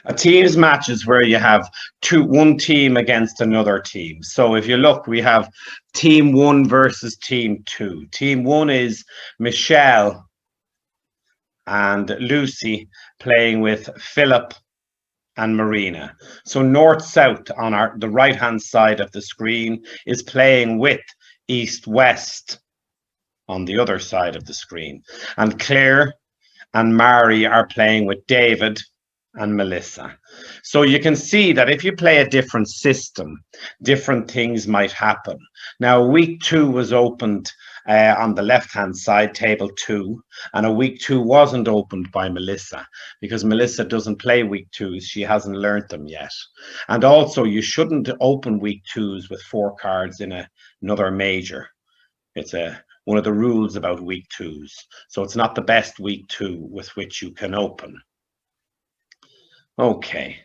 A teams match is where you have one team against another team. So if you look, we have team one versus team two. Team one is Michelle and Lucy playing with Philip and Marina. So north-south on the right-hand side of the screen is playing with east-west on the other side of the screen. And Claire and Mary are playing with David and Melissa. So you can see that if you play a different system, different things might happen. Now, week two was opened on the left-hand side, table two, and a week two wasn't opened by Melissa because Melissa doesn't play week twos. She hasn't learned them yet. And also, you shouldn't open week twos with 4 cards in another major. It's one of the rules about week twos. So it's not the best week two with which you can open. Okay,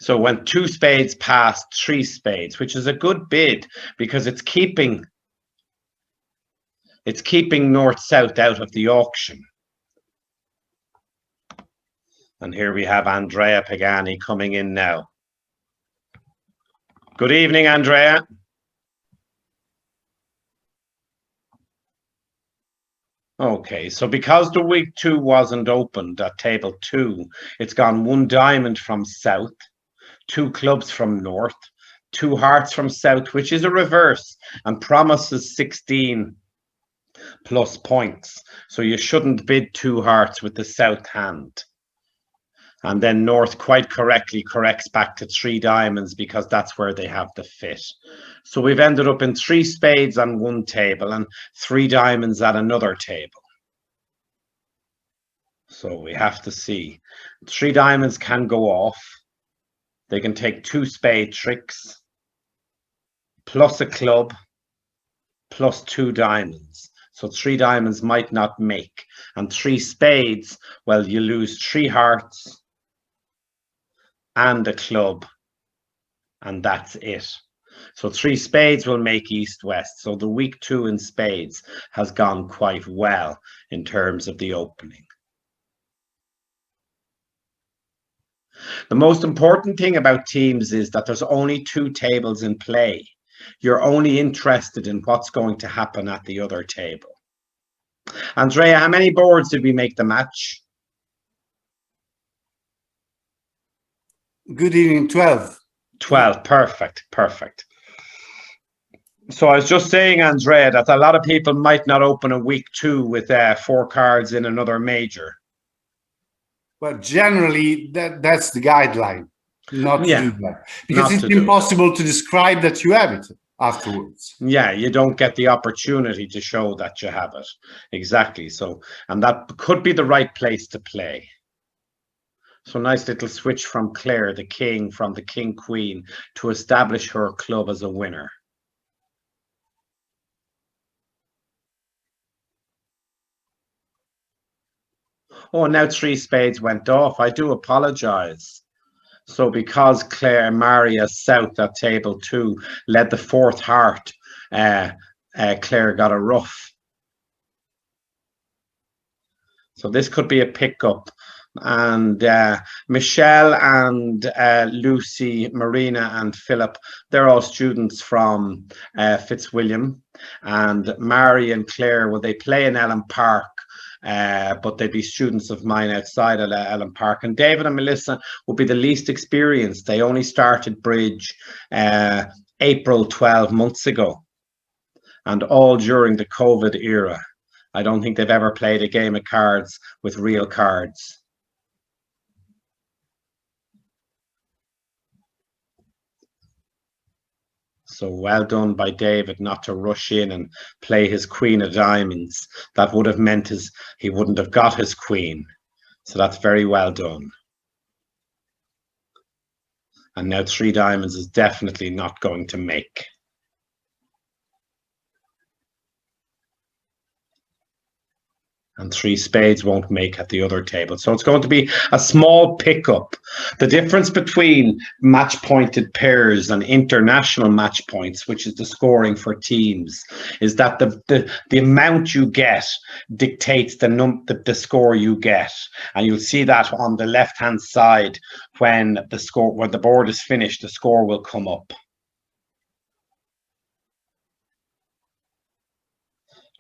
so when 2 spades past 3 spades, which is a good bid because it's keeping north-south out of the auction. And here we have Andrea Pagani coming in now. Good evening, Andrea. Okay, so because the week two wasn't opened at table 2, it's gone 1 diamond from south, 2 clubs from north, 2 hearts from south, which is a reverse and promises 16 plus points. So you shouldn't bid 2 hearts with the south hand. And then north quite correctly corrects back to 3 diamonds because that's where they have the fit. So we've ended up in 3 spades on one table and 3 diamonds at another table. So we have to see. 3 diamonds can go off. They can take 2 spade tricks, plus a club, plus 2 diamonds. So 3 diamonds might not make. And 3 spades, well, you lose 3 hearts and a club, and that's it. So 3 spades will make east-west. So the week 2 in spades has gone quite well in terms of the opening. The most important thing about teams is that there's only 2 tables in play. You're only interested in what's going to happen at the other table. Andrea, how many boards did we make the match? Good evening, 12. 12, perfect, perfect. So I was just saying, Andrea, that a lot of people might not open a week 2 with 4 cards in another major. Well, generally, that's the guideline, not to do that. Because it's impossible to describe that you have it afterwards. Yeah, you don't get the opportunity to show that you have it. Exactly. So, and that could be the right place to play. So nice little switch from Clare, the king, from the king-queen to establish her club as a winner. Oh, now 3 spades went off. I do apologize. So because Clare Maria South at table 2 led the 4th heart, Clare got a rough. So this could be a pickup. And Michelle and Lucy, Marina and Philip, they're all students from Fitzwilliam. And Mary and Claire, well, they play in Ellen Park. But they'd be students of mine outside of Ellen Park. And David and Melissa would be the least experienced. They only started bridge April 12 months ago, and all during the COVID era. I don't think they've ever played a game of cards with real cards. So well done by David not to rush in and play his queen of diamonds. That would have meant he wouldn't have got his queen. So that's very well done. And now 3 diamonds is definitely not going to make. And 3 spades won't make at the other table. So it's going to be a small pickup. The difference between match-pointed pairs and international match points, which is the scoring for teams, is that the amount you get dictates the score you get. And you'll see that on the left-hand side when the board is finished, the score will come up.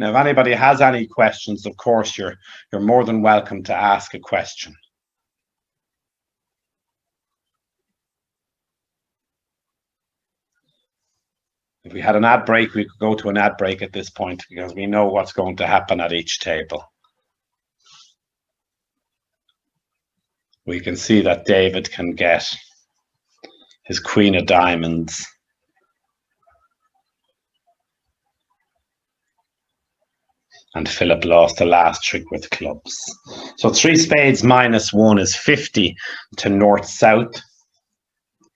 Now, if anybody has any questions, of course, you're more than welcome to ask a question. If we had an ad break, we could go to an ad break at this point because we know what's going to happen at each table. We can see that David can get his queen of diamonds. And Philip lost the last trick with clubs. So 3 spades minus 1 is 50 to north-south,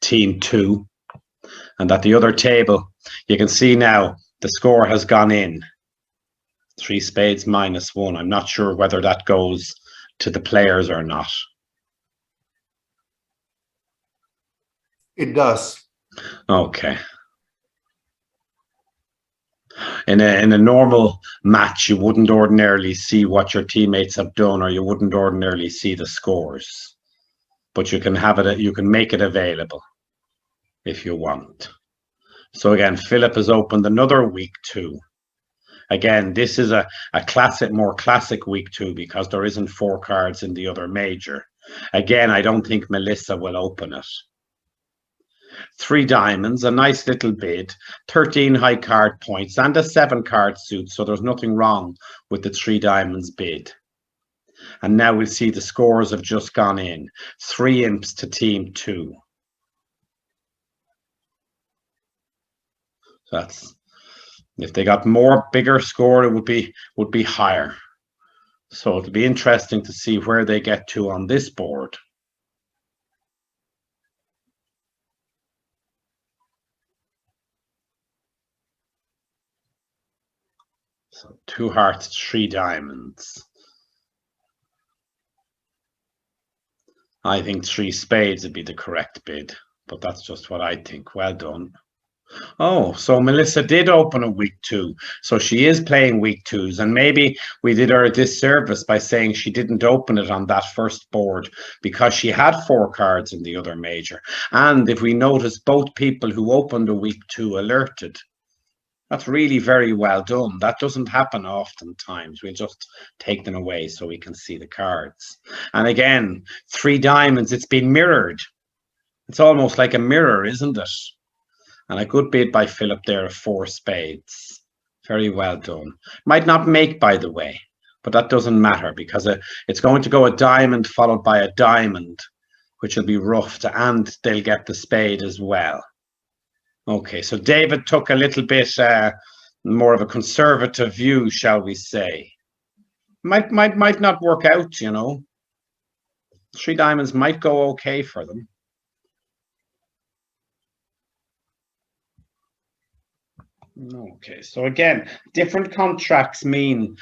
team 2. And at the other table, you can see now the score has gone in. 3 spades minus 1. I'm not sure whether that goes to the players or not. It does. Okay. In a normal match, you wouldn't ordinarily see what your teammates have done, or you wouldn't ordinarily see the scores. But you can have it. You can make it available if you want. So again, Philip has opened another week 2. Again, this is a more classic week 2 because there isn't 4 cards in the other major. Again, I don't think Melissa will open it. 3 diamonds, a nice little bid, 13 high card points, and a 7 card suit. So there's nothing wrong with the 3 diamonds bid. And now we'll see the scores have just gone in. 3 imps to team 2. So that's, if they got bigger score, it would be higher. So it'll be interesting to see where they get to on this board. So 2 hearts, 3 diamonds. I think 3 spades would be the correct bid, but that's just what I think. Well done. Oh, so Melissa did open a week 2. So she is playing week 2s, and maybe we did her a disservice by saying she didn't open it on that first board because she had 4 cards in the other major. And if we notice, both people who opened a week 2 alerted. That's really very well done. That doesn't happen oftentimes. We'll just take them away so we can see the cards. And again, 3 diamonds, it's been mirrored. It's almost like a mirror, isn't it? And a good bid by Philip there of 4 spades. Very well done. Might not make, by the way, but that doesn't matter because it's going to go a diamond followed by a diamond, which will be roughed, and they'll get the spade as well. Okay, so David took a little bit more of a conservative view, shall we say. Might not work out, you know. 3 diamonds might go okay for them. Okay, so again, different contracts means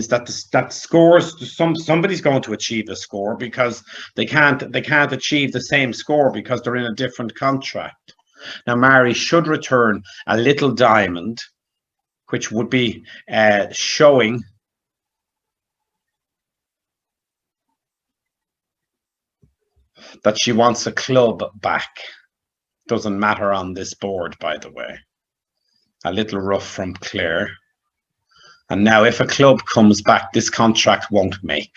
that that scores, somebody's going to achieve a score because they can't achieve the same score because they're in a different contract. Now, Mary should return a little diamond, which would be showing that she wants a club back. Doesn't matter on this board, by the way. A little rough from Clare. And now if a club comes back, this contract won't make.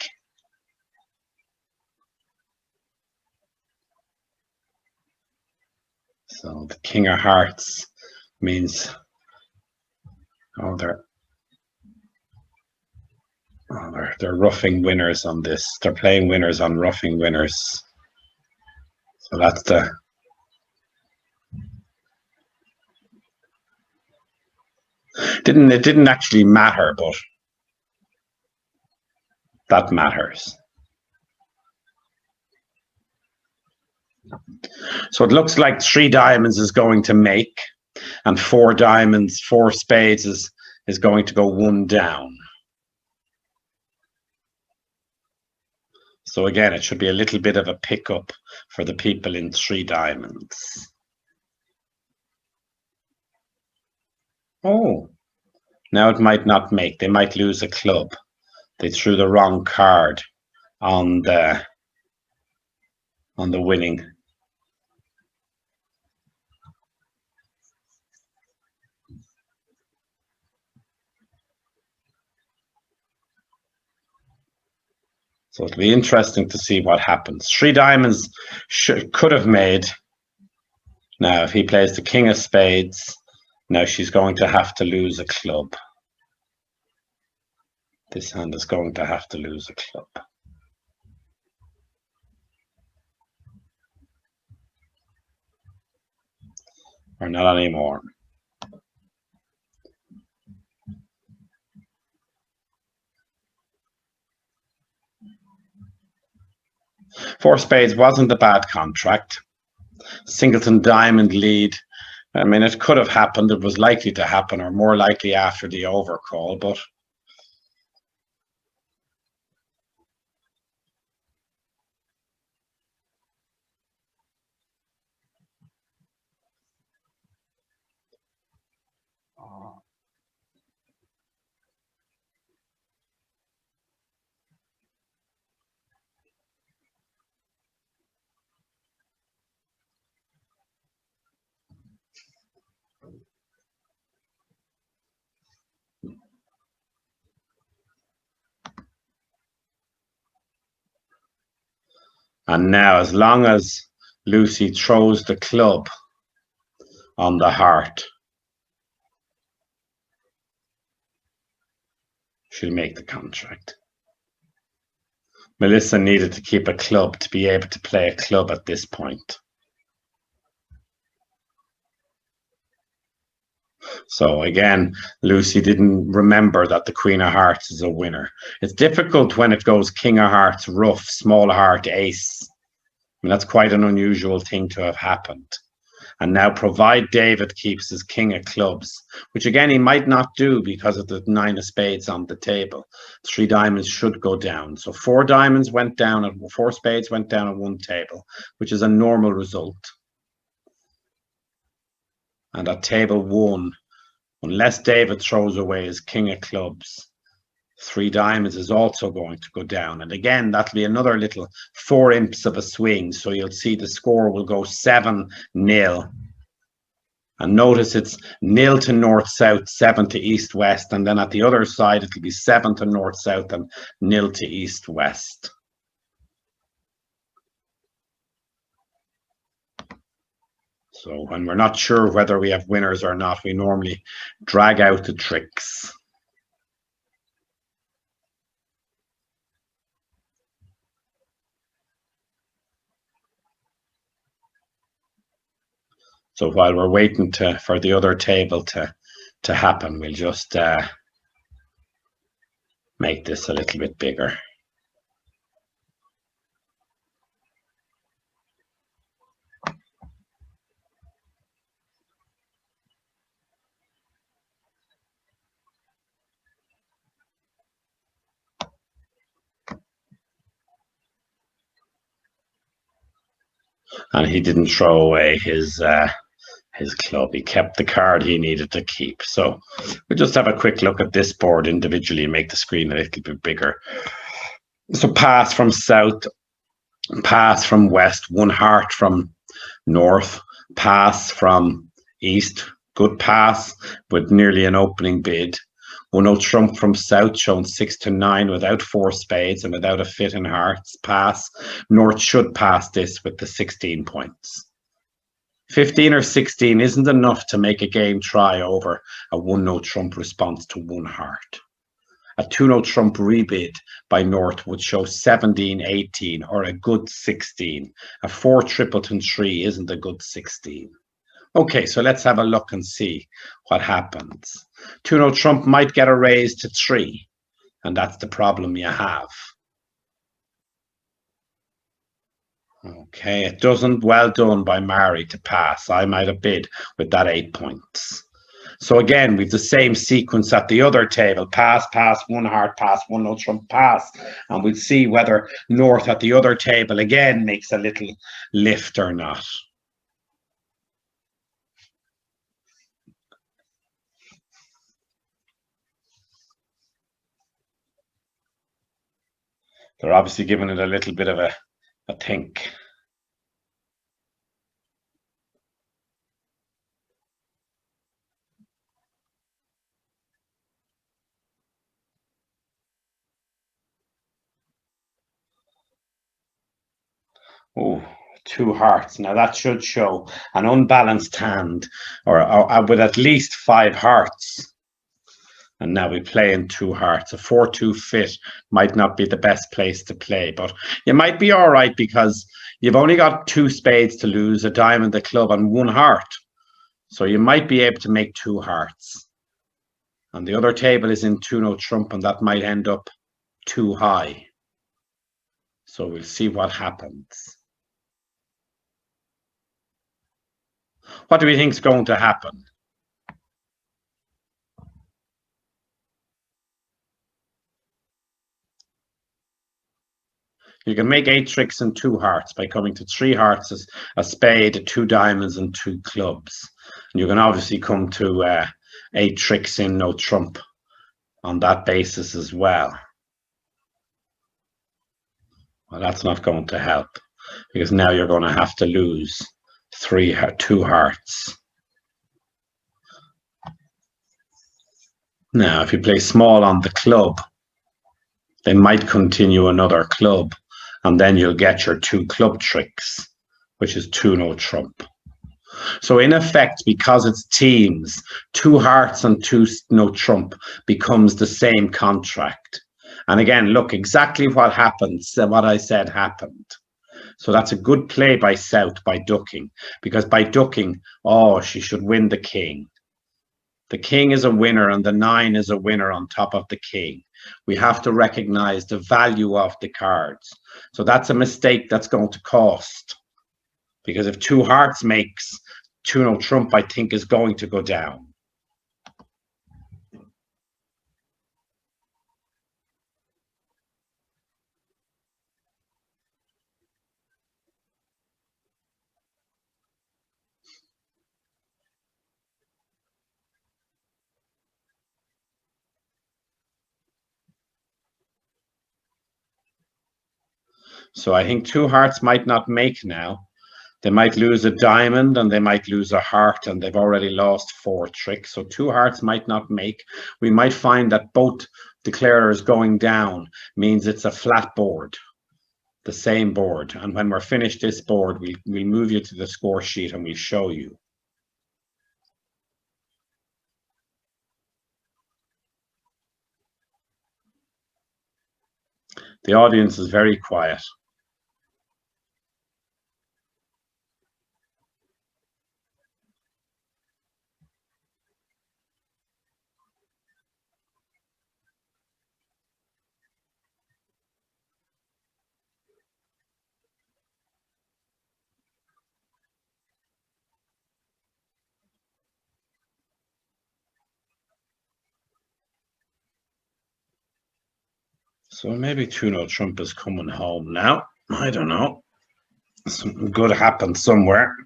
So the King of Hearts means, they're roughing winners on this. They're playing winners on roughing winners. So that's the... It didn't actually matter, but that matters. So it looks like 3 diamonds is going to make, and 4 diamonds, 4 spades is going to go 1 down. So again, it should be a little bit of a pickup for the people in 3 diamonds. Oh, now it might not make. They might lose a club. They threw the wrong card on the winning. So it'll be interesting to see what happens. 3 diamonds could have made. Now, if he plays the king of spades, now she's going to have to lose a club. This hand is going to have to lose a club. Or not anymore. Four spades wasn't a bad contract. Singleton diamond lead. I mean, it could have happened. It was likely to happen, or more likely after the overcall, but and now, as long as Lucy throws the club on the heart, she'll make the contract. Melissa needed to keep a club to be able to play a club at this point. So again, Lucy didn't remember that the Queen of Hearts is a winner. It's difficult when it goes King of Hearts, rough, small heart, ace. I mean, that's quite an unusual thing to have happened. And now, provide David keeps his king of clubs, which again, he might not do because of the 9 of spades on the table. 3 diamonds should go down. So 4 diamonds went down, and 4 spades went down at one table, which is a normal result. And at table 1, unless David throws away his king of clubs, 3 diamonds is also going to go down. And again, that'll be another little 4 imps of a swing. So you'll see the score will go 7-0. And notice it's 0 to north-south, 7 to east-west. And then at the other side, it'll be 7 to north-south and 0 to east-west. So when we're not sure whether we have winners or not, we normally drag out the tricks. So while we're waiting for the other table to happen, we'll just make this a little bit bigger. And he didn't throw away his club. He kept the card he needed to keep. So we'll just have a quick look at this board individually and make the screen a little bit bigger. So pass from south, pass from west, 1 heart from north, pass from east, good pass with nearly an opening bid. 1-0 trump from south, shown 6 to 9 without 4 spades and without a fit in hearts. Pass. North should pass this with the 16 points. 15 or 16 isn't enough to make a game try over a 1-0 trump response to 1 heart. A 2-0 trump rebid by North would show 17-18 or a good 16. A 4 tripleton 3 isn't a good 16. Okay, so let's have a look and see what happens. 2-0 trump might get a raise to 3, and that's the problem you have. Okay, it doesn't. Well done by Mary to pass. I might have bid with that 8 points. So again, we've the same sequence at the other table. Pass, pass, one heart, pass, one no trump, pass. And we'll see whether North at the other table again makes a little lift or not. They're obviously giving it a little bit of a think. Oh, two hearts. Now that should show an unbalanced hand, or with at least 5 hearts. And now we play in 2 hearts. A 4-2 fit might not be the best place to play, but you might be all right because you've only got 2 spades to lose, a diamond, a club, and 1 heart. So you might be able to make 2 hearts. And the other table is in 2 no trump, and that might end up too high. So we'll see what happens. What do we think is going to happen? You can make 8 tricks and 2 hearts by coming to 3 hearts, a spade, 2 diamonds, and 2 clubs. And you can obviously come to 8 tricks in no trump on that basis as well. Well, that's not going to help because now you're going to have to lose 2 hearts. Now, if you play small on the club, they might continue another club, and then you'll get your 2 club tricks, which is 2 no trump. So in effect, because it's teams, 2 hearts and 2 no trump becomes the same contract. And again, look, exactly what happens, what I said happened. So that's a good play by South by ducking, because by ducking, oh, she should win the king. The king is a winner and the 9 is a winner on top of the king. We have to recognize the value of the cards. So that's a mistake that's going to cost. Because if 2 hearts makes 2 no trump, I think is going to go down. So I think 2 hearts might not make now. They might lose a diamond and they might lose a heart, and they've already lost 4 tricks. So 2 hearts might not make. We might find that both declarers going down means it's a flat board, the same board. And when we're finished this board, we'll move you to the score sheet and we'll show you. The audience is very quiet. So maybe 2 no trump is coming home now. I don't know. Something good happened somewhere.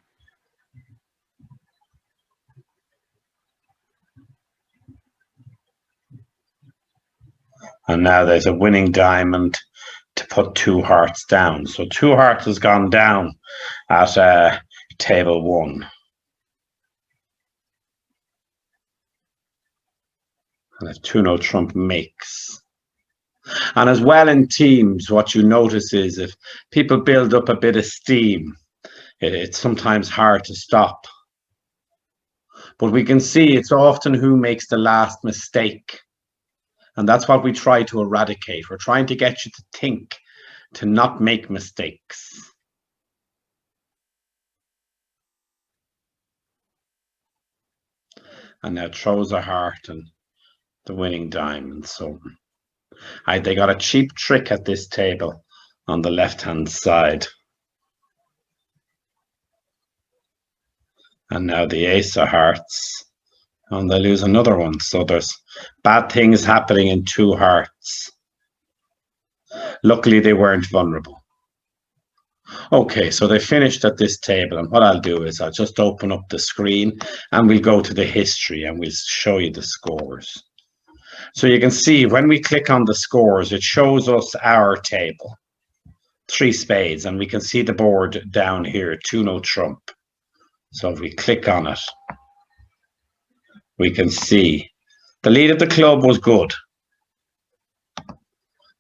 And now there's a winning diamond to put 2 hearts down. So 2 hearts has gone down at table 1. And if 2 no trump makes. And as well in teams, what you notice is if people build up a bit of steam, it's sometimes hard to stop. But we can see it's often who makes the last mistake. And that's what we try to eradicate. We're trying to get you to think, to not make mistakes. And now throws a heart and the winning diamond. So they got a cheap trick at this table on the left-hand side. And now the ace of hearts And they lose another one. So there's bad things happening in two hearts. Luckily, they weren't vulnerable. Okay, so they finished at this table, and what I'll do is I'll just open up the screen and we'll go to the history and we'll show you the scores. So you can see when we click on the scores, it shows us our table, 3 spades, and we can see the board down here, 2-no trump. So if we click on it, we can see the lead of the club was good.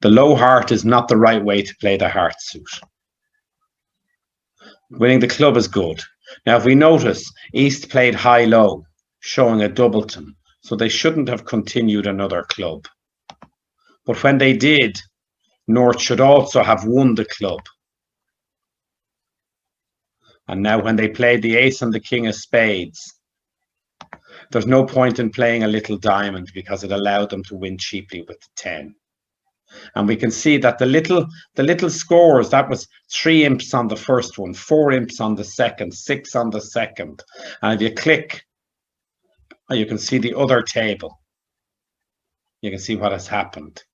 The low heart is not the right way to play the heart suit. Winning the club is good. Now, if we notice, East played high-low, showing a doubleton, so they shouldn't have continued another club. But when they did, North should also have won the club. And now when they played the ace and the king of spades, there's no point in playing a little diamond because it allowed them to win cheaply with the 10. And we can see that the little scores, that was 3 imps on the first one, 4 imps on the second, 6 on the second. And if you click, you can see the other table. You can see what has happened.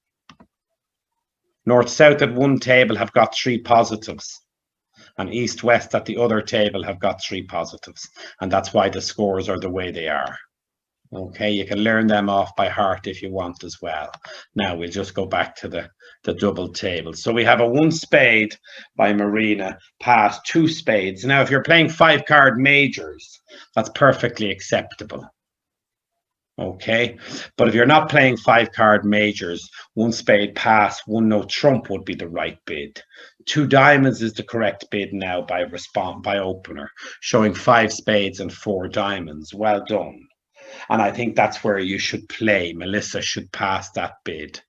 North-South at one table have got 3 positives. And East-West at the other table have got 3 positives. And that's why the scores are the way they are. Okay, you can learn them off by heart if you want as well. Now we'll just go back to the double table. So we have a 1 spade by Marina past 2 spades. Now, if you're playing 5-card majors, that's perfectly acceptable. Okay, but if you're not playing 5-card majors, 1 spade pass, 1-no trump would be the right bid. 2 diamonds is the correct bid now by opener, showing 5 spades and 4 diamonds. Well done. And I think that's where you should play. Melissa should pass that bid.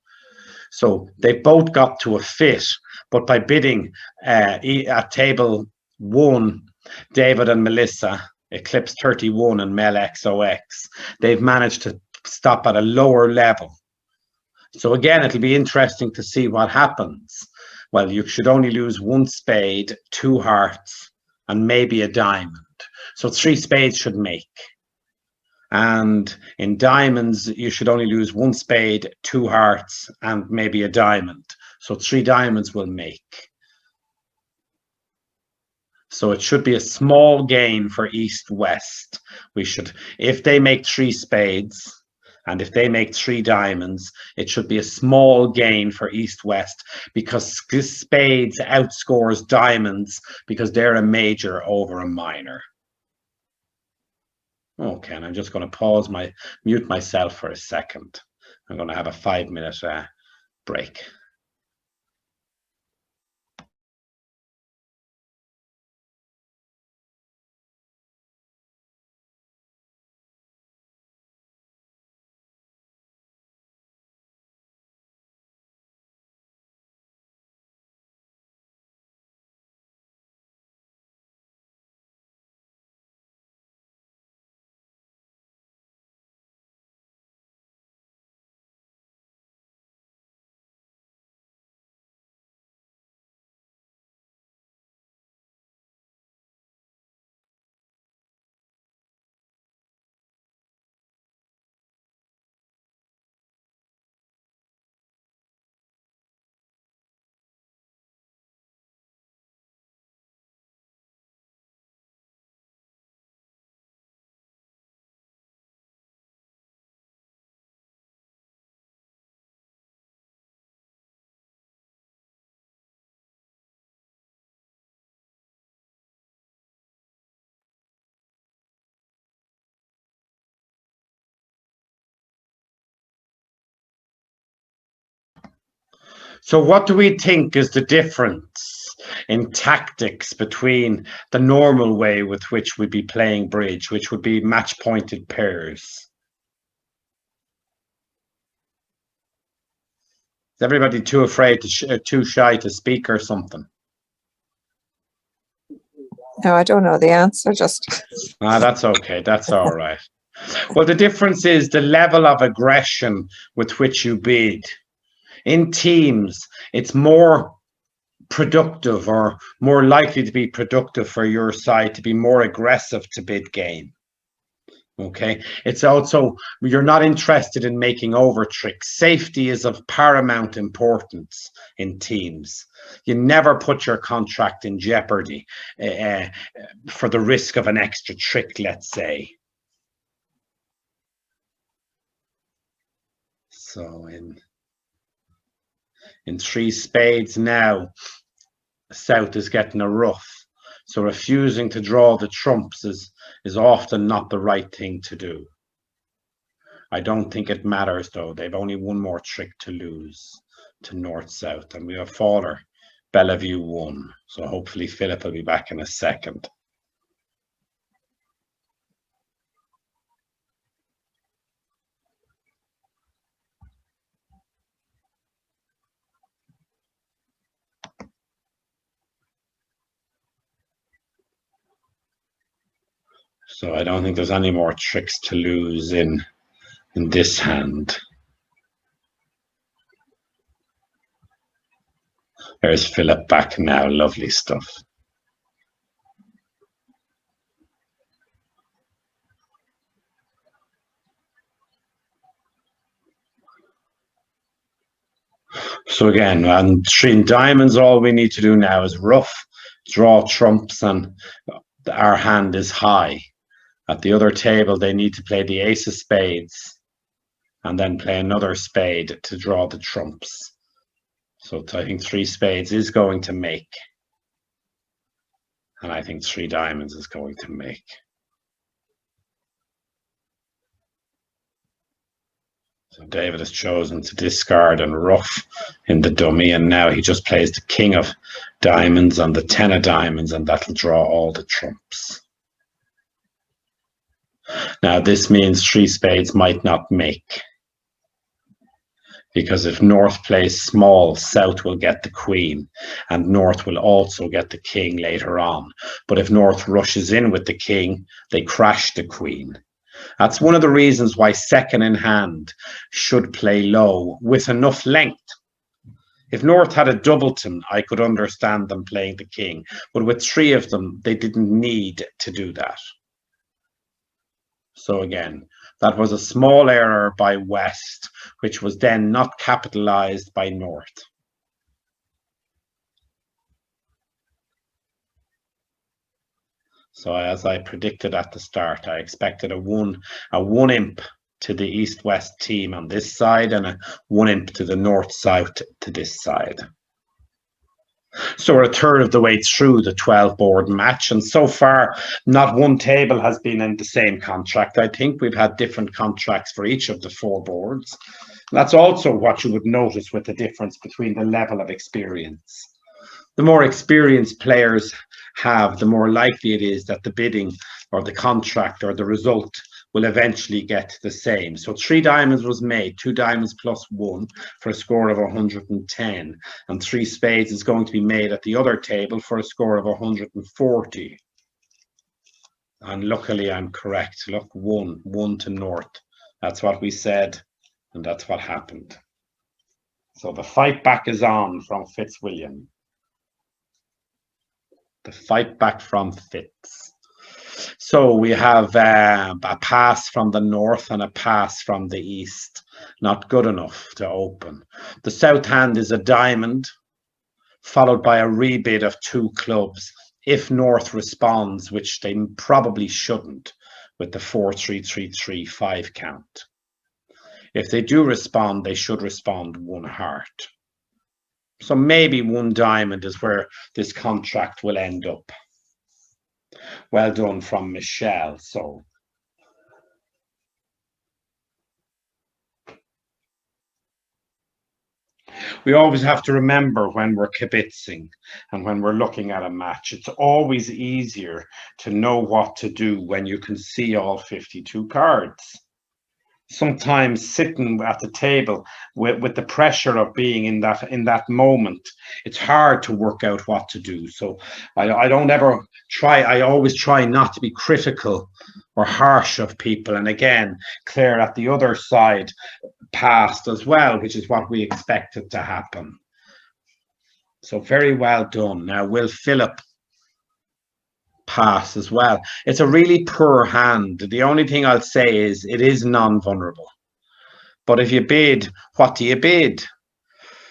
So they both got to a fit, but by bidding at table 1, David and Melissa, Eclipse 31 and Mel XOX, they've managed to stop at a lower level. So again, it'll be interesting to see what happens. Well, you should only lose 1 spade, 2 hearts, and maybe a diamond. So 3 spades should make. And in diamonds, you should only lose 1 spade, 2 hearts, and maybe a diamond. So 3 diamonds will make. So it should be a small gain for East-West. We should, if they make 3 spades, and if they make 3 diamonds, it should be a small gain for East-West because spades outscores diamonds because they're a major over a minor. Okay, and I'm just going to mute myself for a second. I'm going to have a 5-minute break. So what do we think is the difference in tactics between the normal way with which we'd be playing bridge, which would be match-pointed pairs? Is everybody too afraid, too shy to speak or something? No, I don't know the answer, just... That's okay. That's all right. Well, the difference is the level of aggression with which you bid. In teams, it's more productive or more likely to be productive for your side to be more aggressive to bid game. Okay, it's also, you're not interested in making over tricks. Safety is of paramount importance in teams. You never put your contract in jeopardy for the risk of an extra trick, let's say. So in three spades now, South is getting a rough. So refusing to draw the trumps is often not the right thing to do. I don't think it matters though. They've only one more trick to lose to North-South, and we have faller Bellevue 1. So hopefully Philip will be back in a second. So I don't think there's any more tricks to lose in this hand. There's Philip back now. Lovely stuff. So again, on 3 diamonds, all we need to do now is rough, draw trumps, and our hand is high. At the other table, they need to play the ace of spades and then play another spade to draw the trumps. So I think 3 spades is going to make. And I think 3 diamonds is going to make. So David has chosen to discard and rough in the dummy, and now he just plays the king of diamonds and the 10 of diamonds, and that'll draw all the trumps. Now this means 3 spades might not make, because if North plays small, South will get the queen, and North will also get the king later on. But if North rushes in with the king, they crash the queen. That's one of the reasons why second in hand should play low with enough length. If North had a doubleton, I could understand them playing the king, but with 3 of them, they didn't need to do that. So again, that was a small error by West, which was then not capitalized by North. So as I predicted at the start, I expected a one imp to the East-West team on this side and a 1 imp to the North-South to this side. So we're a third of the way through the 12-board match, and so far not one table has been in the same contract. I think we've had different contracts for each of the 4 boards. That's also what you would notice with the difference between the level of experience. The more experienced players have, the more likely it is that the bidding or the contract or the result will eventually get the same. So 3 diamonds was made, 2 diamonds plus 1 for a score of 110, and 3 spades is going to be made at the other table for a score of 140. And luckily I'm correct. Look, 1 to North. That's what we said, and that's what happened. So the fight back is on from Fitzwilliam. The fight back from Fitz. So we have a pass from the North and a pass from the East. Not good enough to open. The South hand is a diamond, followed by a rebid of 2 clubs. If North responds, which they probably shouldn't, with the 4-3-3-3-5 count. If they do respond, they should respond 1 heart. So maybe 1 diamond is where this contract will end up. Well done from Michelle. So we always have to remember when we're kibitzing and when we're looking at a match, it's always easier to know what to do when you can see all 52 cards. Sometimes sitting at the table with the pressure of being in that moment, it's hard to work out what to do. So I don't ever try. I always try not to be critical or harsh of people. And again, Clare at the other side passed as well, which is what we expected to happen. So very well done. Now will Philip pass as well. It's a really poor hand. The only thing I'll say is it is non-vulnerable. But if you bid, what do you bid?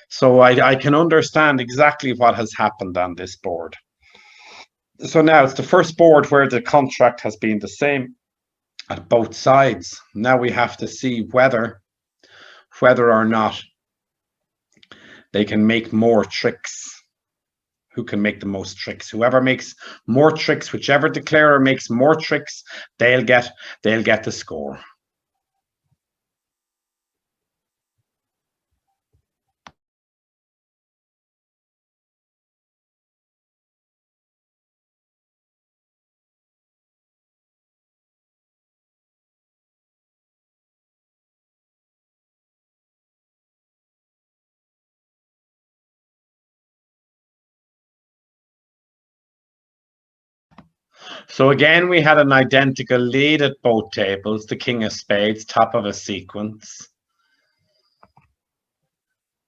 So I can understand exactly what has happened on this board. So now it's the first board where the contract has been the same at both sides. Now we have to see whether or not they can make more tricks. Who can make the most tricks? Whoever makes more tricks, whichever declarer makes more tricks, they'll get the score. So again, we had an identical lead at both tables, the king of spades, top of a sequence.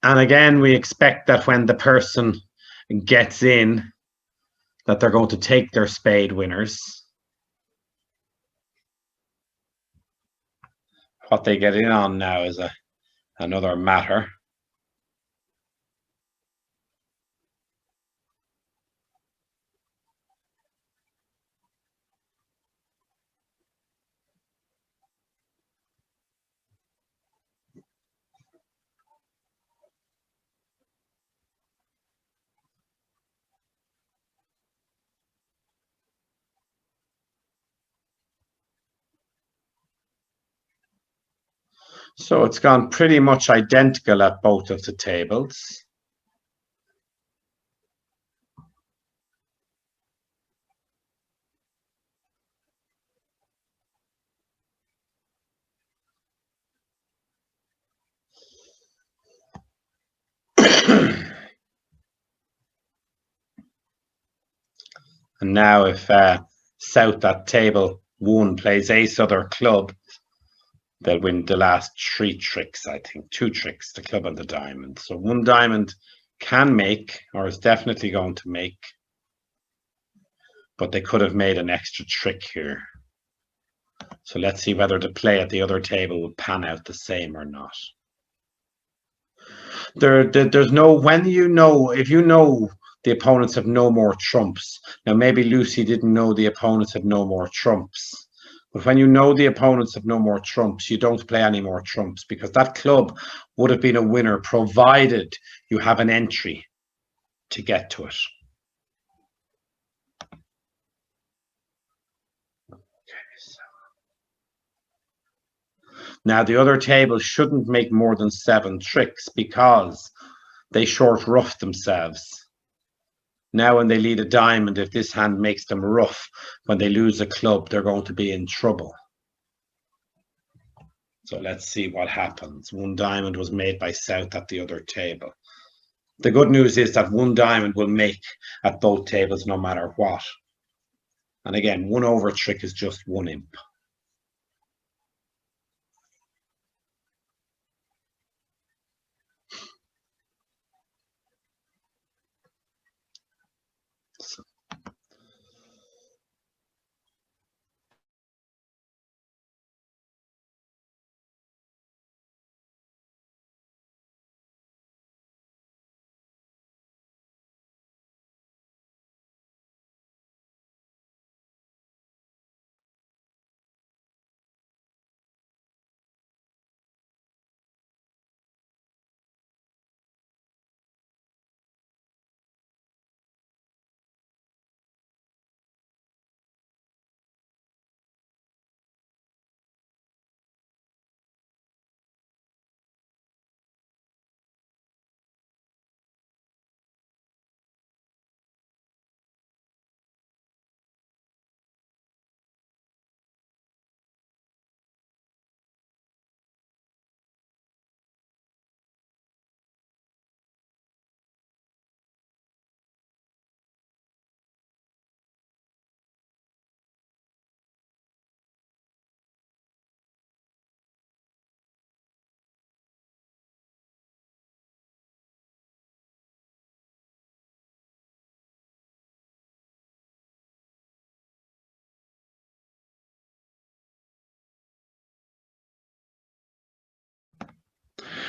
And again, we expect that when the person gets in, that they're going to take their spade winners. What they get in on now is another matter. So it's gone pretty much identical at both of the tables. And now if South at table 1 plays ace other club, they'll win the last 3 tricks, I think. 2 tricks, the club and the diamond. So 1 diamond can make, or is definitely going to make, but they could have made an extra trick here. So let's see whether the play at the other table will pan out the same or not. There's no, if you know the opponents have no more trumps. Now, maybe Lucy didn't know the opponents have no more trumps. But when you know the opponents have no more trumps, you don't play any more trumps, because that club would have been a winner provided you have an entry to get to it. Now, the other table shouldn't make more than 7 tricks because they short rough themselves. Now, when they lead a diamond, if this hand makes them rough, when they lose a club, they're going to be in trouble. So let's see what happens. 1 diamond was made by South at the other table. The good news is that 1 diamond will make at both tables no matter what. And again, 1 over trick is just 1 imp.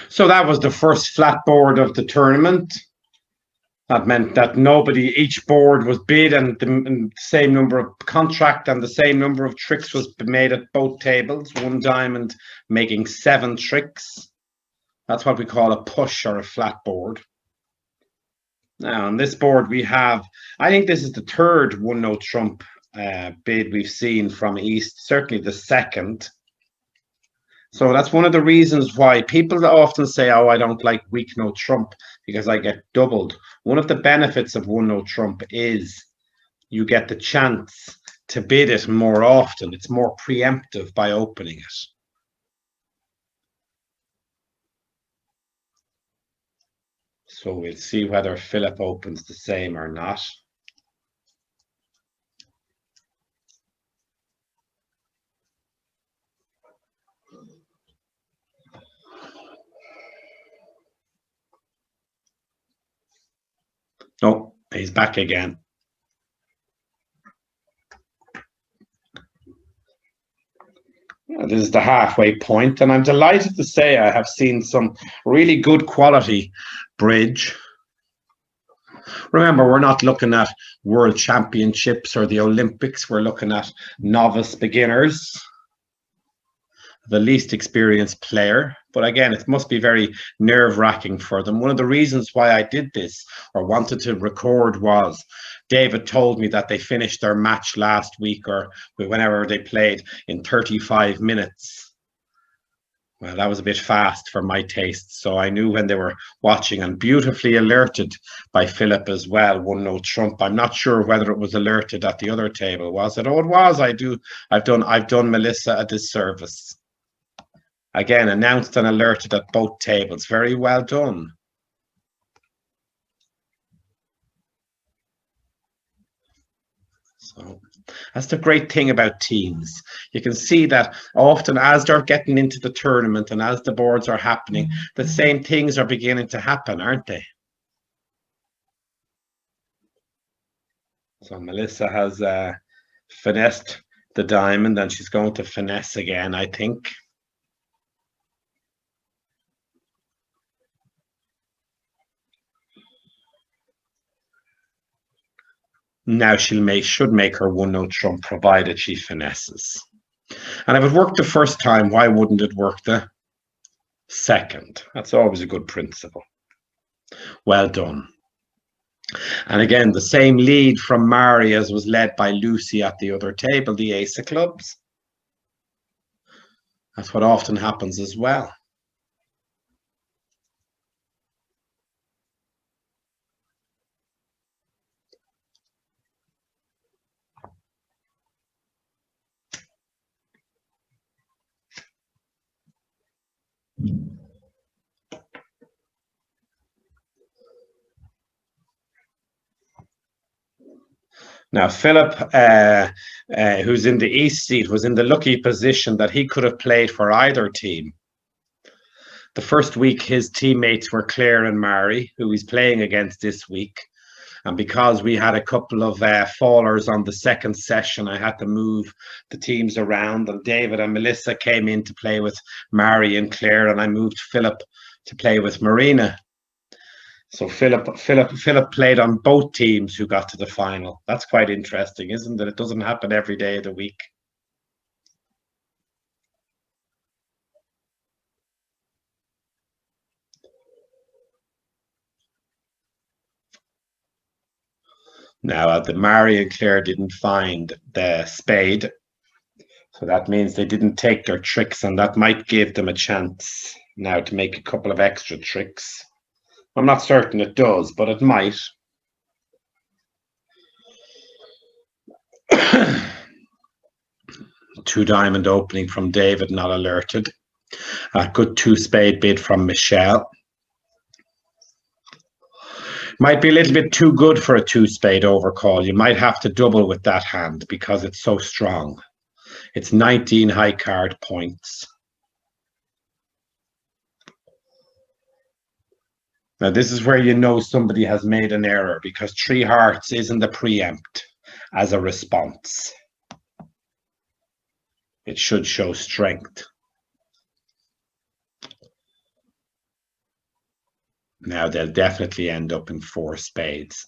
So that was the first flat board of the tournament. That meant that each board was bid, and the same number of contract and the same number of tricks was made at both tables. One diamond making 7 tricks. That's what we call a push or a flat board. Now on this board we have, I think this is the third one no trump bid we've seen from East, certainly the second. So that's one of the reasons why people often say, oh, I don't like weak no trump because I get doubled. One of the benefits of one no trump is you get the chance to bid it more often. It's more preemptive by opening it. So we'll see whether Philip opens the same or not. Oh, he's back again. This is the halfway point, and I'm delighted to say I have seen some really good quality bridge. Remember, we're not looking at world championships or the Olympics. We're looking at novice beginners, the least experienced player. But again, it must be very nerve-wracking for them. One of the reasons why I did this or wanted to record was David told me that they finished their match last week or whenever they played in 35 minutes. Well, that was a bit fast for my taste. So I knew when they were watching, and beautifully alerted by Philip as well, one no trump. I'm not sure whether it was alerted at the other table. Was it? Oh, it was. I've done Melissa a disservice. Again, announced and alerted at both tables. Very well done. So that's the great thing about teams. You can see that often as they're getting into the tournament and as the boards are happening, the same things are beginning to happen, aren't they? So Melissa has finessed the diamond, and she's going to finesse again, I think. Now should make her one no trump, provided she finesses. And if it worked the first time, why wouldn't it work the second? That's always a good principle. Well done. And again, the same lead from Mari as was led by Lucy at the other table, the ace of clubs. That's what often happens as well. Now, Philip, who's in the East seat, was in the lucky position that he could have played for either team. The first week, his teammates were Clare and Mari, who he's playing against this week. And because we had a couple of fallers on the second session, I had to move the teams around. And David and Melissa came in to play with Mari and Clare, and I moved Philip to play with Marina. So Philip played on both teams who got to the final. That's quite interesting, isn't it? It doesn't happen every day of the week. Now, the Mari and Clare didn't find the spade. So that means they didn't take their tricks, and that might give them a chance now to make a couple of extra tricks. I'm not certain it does, but it might. Two diamond opening from David, not alerted. A good two spade bid from Michelle. Might be a little bit too good for a two spade overcall. You might have to double with that hand because it's so strong. It's 19 high card points. Now, this is where you know somebody has made an error, because three hearts isn't a preempt as a response. It should show strength. Now they'll definitely end up in 4 spades.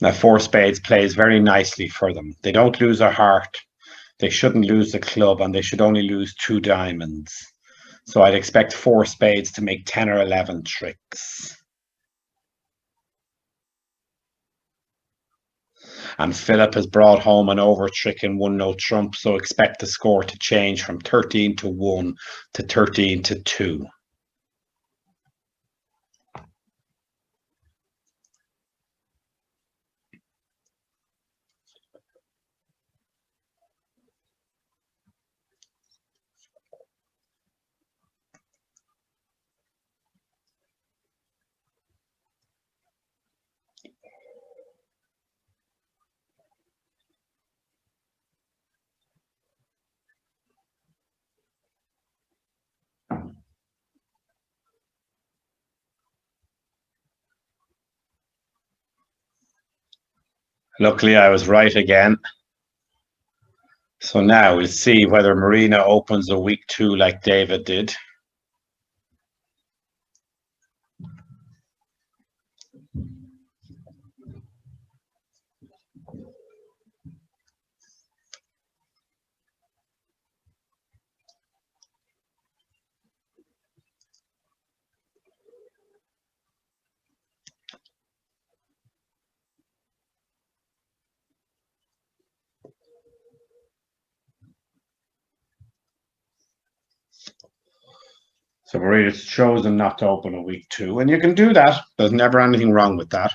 Now 4 spades plays very nicely for them. They don't lose a heart. They shouldn't lose the club, and they should only lose 2 diamonds. So I'd expect 4 spades to make 10 or 11 tricks. And Philip has brought home an over trick in 1-no trump, so expect the score to change from 13-1 to 13-2. Luckily, I was right again. So now we'll see whether Marina opens a weak 2 like David did. So Marina's chosen not to open a weak 2, and you can do that. There's never anything wrong with that.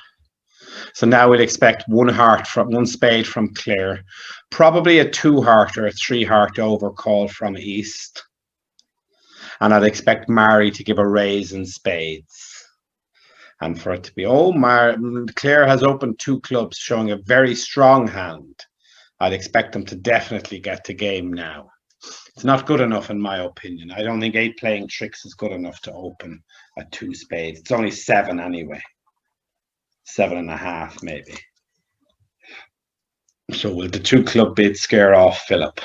So now we'll expect 1 spade from Clare, probably a 2 heart or a 3 heart overcall from East. And I'd expect Mary to give a raise in spades. And for it to be, Clare has opened 2 clubs, showing a very strong hand. I'd expect them to definitely get to game now. It's not good enough, in my opinion. I don't think 8 playing tricks is good enough to open at 2 spades. It's only 7 anyway. 7.5 maybe. So will the 2 club bids scare off Philip?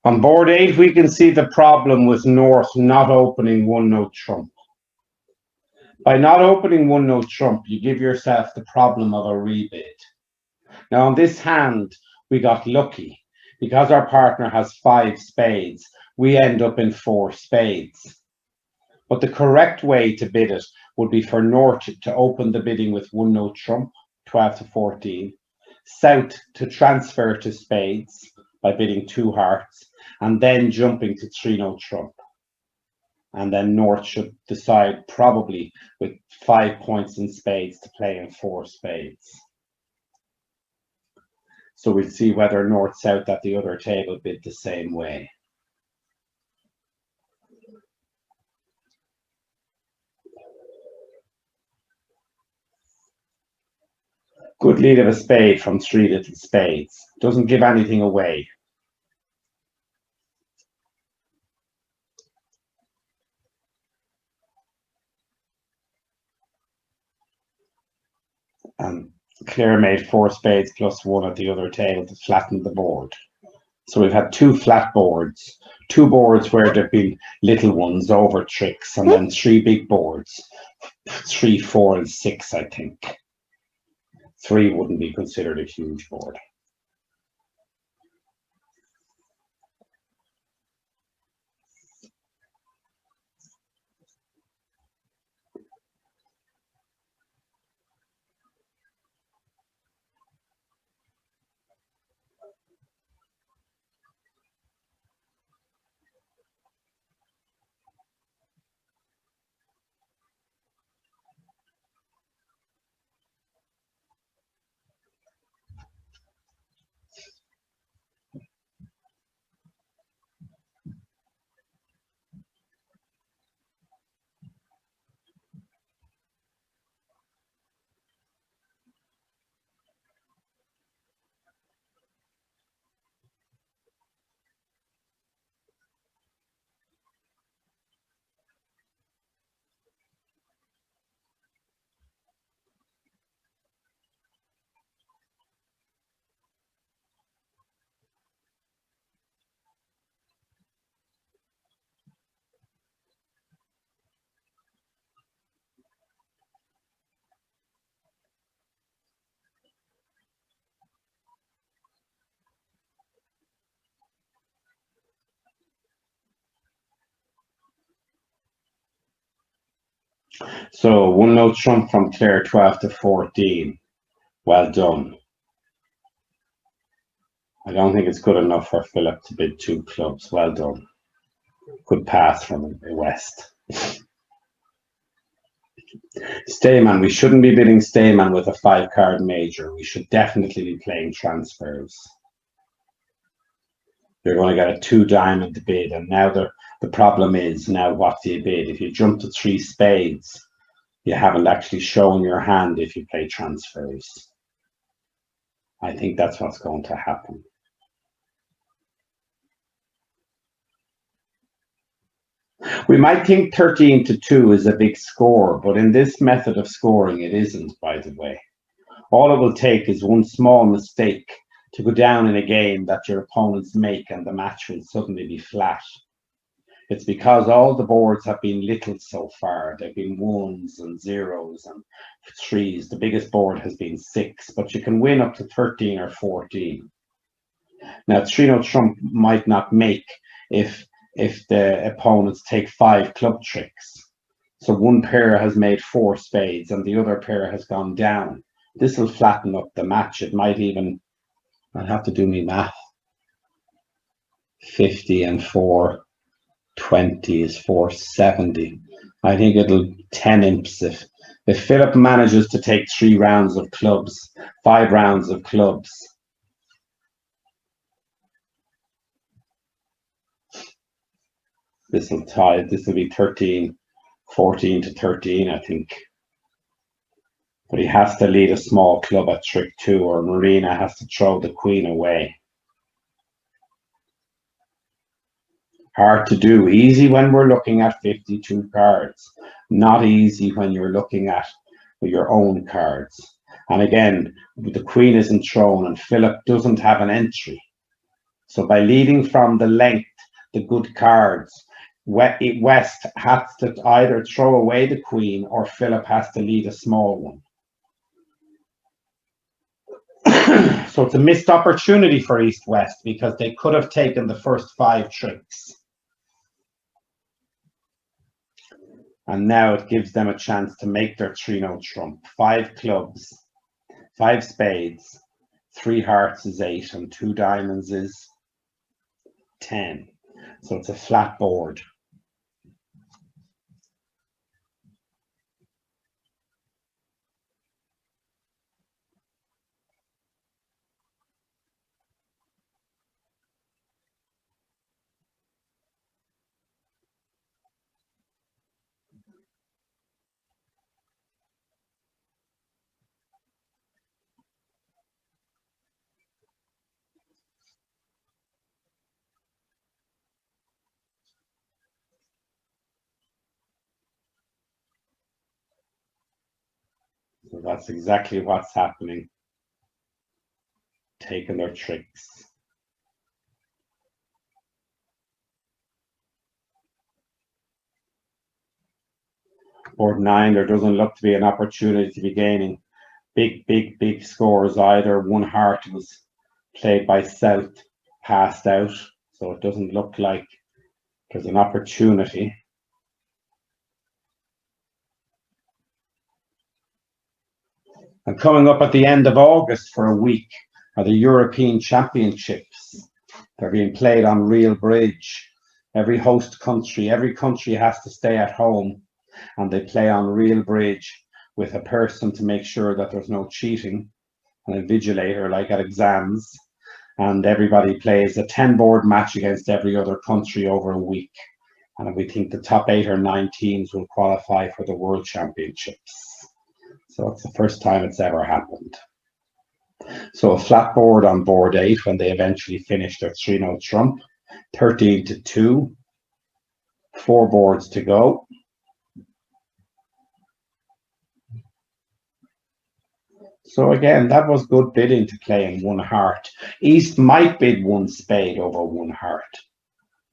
On board 8, we can see the problem with North not opening one-note trump. By not opening one-note trump, you give yourself the problem of a rebid. Now, on this hand, we got lucky. Because our partner has 5 spades, we end up in 4 spades. But the correct way to bid it would be for North to open the bidding with one-note trump, 12 to 14, South to transfer to spades by bidding 2 hearts, and then jumping to 3-note trump. And then North should decide probably with 5 points in spades to play in 4 spades. So we'll see whether North-South at the other table bid the same way. Good lead of a spade from 3 little spades. Doesn't give anything away. And Clare made 4 spades plus 1 at the other table to flatten the board. So we've had 2 flat boards, 2 boards where there've been little ones over tricks, and then 3 big boards, 3, 4, and 6, I think. 3 wouldn't be considered a huge board. So one-note trump from Clare, 12 to 14. Well done. I don't think it's good enough for Philip to bid 2 clubs. Well done. Good pass from the West. Stayman, we shouldn't be bidding Stayman with a 5-card major. We should definitely be playing transfers. You're going to get a 2 diamond to bid, and now the problem is, now what do you bid? If you jump to 3 spades, you haven't actually shown your hand if you play transfers. I think that's what's going to happen. We might think 13 to 2 is a big score, but in this method of scoring, it isn't, by the way. All it will take is one small mistake to go down in a game that your opponents make, and the match will suddenly be flat. It's because all the boards have been little so far. They've been 1s and 0s and 3s. The biggest board has been 6, but you can win up to 13 or 14. Now, 3-note trump might not make if the opponents take 5 club tricks. So one pair has made 4 spades and the other pair has gone down. This will flatten up the match. It might even, I'll have to do me math. 50 and 4. 20 is 470. I think it'll 10 imps if Philip manages to take 3 rounds of clubs, 5 rounds of clubs. This will tie. This will be 13, 14 to 13, I think. But he has to lead a small club at trick 2, or Marina has to throw the queen away. Hard to do. Easy when we're looking at 52 cards. Not easy when you're looking at your own cards. And again, the queen isn't thrown and Philip doesn't have an entry. So by leading from the length, the good cards, West has to either throw away the queen or Philip has to lead a small one. So it's a missed opportunity for East-West because they could have taken the first 5 tricks. And now it gives them a chance to make their 3-note trump. 5 clubs, 5 spades, 3 hearts is 8, and 2 diamonds is 10. So it's a flat board. So that's exactly what's happening. Taking their tricks. Board 9, there doesn't look to be an opportunity to be gaining big scores either. 1 heart was played by South, passed out, so it doesn't look like there's an opportunity. And coming up at the end of August for a week are the European Championships. They're being played on real bridge. Every host country, every country has to stay at home, and they play on real bridge with a person to make sure that there's no cheating, and a vigilator like at exams. And everybody plays a 10-board match against every other country over a week. And we think the top 8 or 9 teams will qualify for the World Championships. So it's the first time it's ever happened. So a flat board on board 8 when they eventually finish their 3-note trump. 13-2. 4 boards to go. So again, that was good bidding to play in 1 heart. East might bid 1 spade over 1 heart.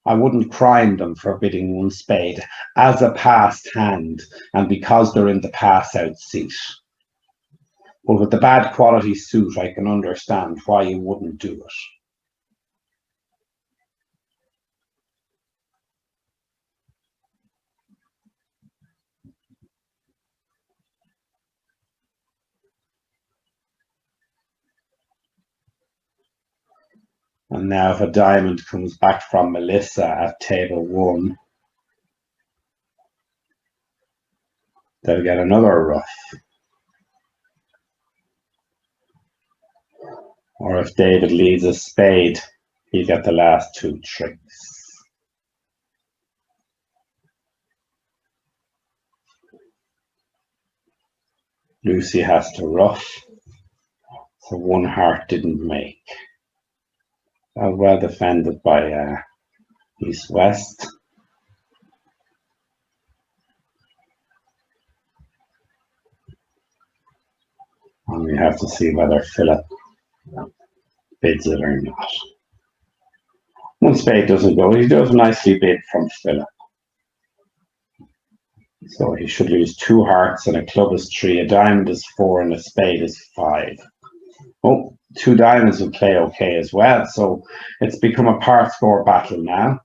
I wouldn't crime them for bidding 1 spade as a passed hand and because they're in the pass out seat. But with the bad quality suit, I can understand why you wouldn't do it. And now if a diamond comes back from Melissa at table 1, they'll get another rough. Or if David leads a spade, he'll get the last 2 tricks. Lucy has to rough, so 1 heart didn't make. Well defended by East-West. And we have to see whether Philip bids it or not. 1 spade doesn't go. He does nicely bid from Philip. So he should lose 2 hearts and a club is 3, a diamond is 4 and a spade is 5. Oh, 2 diamonds will play okay as well. So it's become a par score battle now.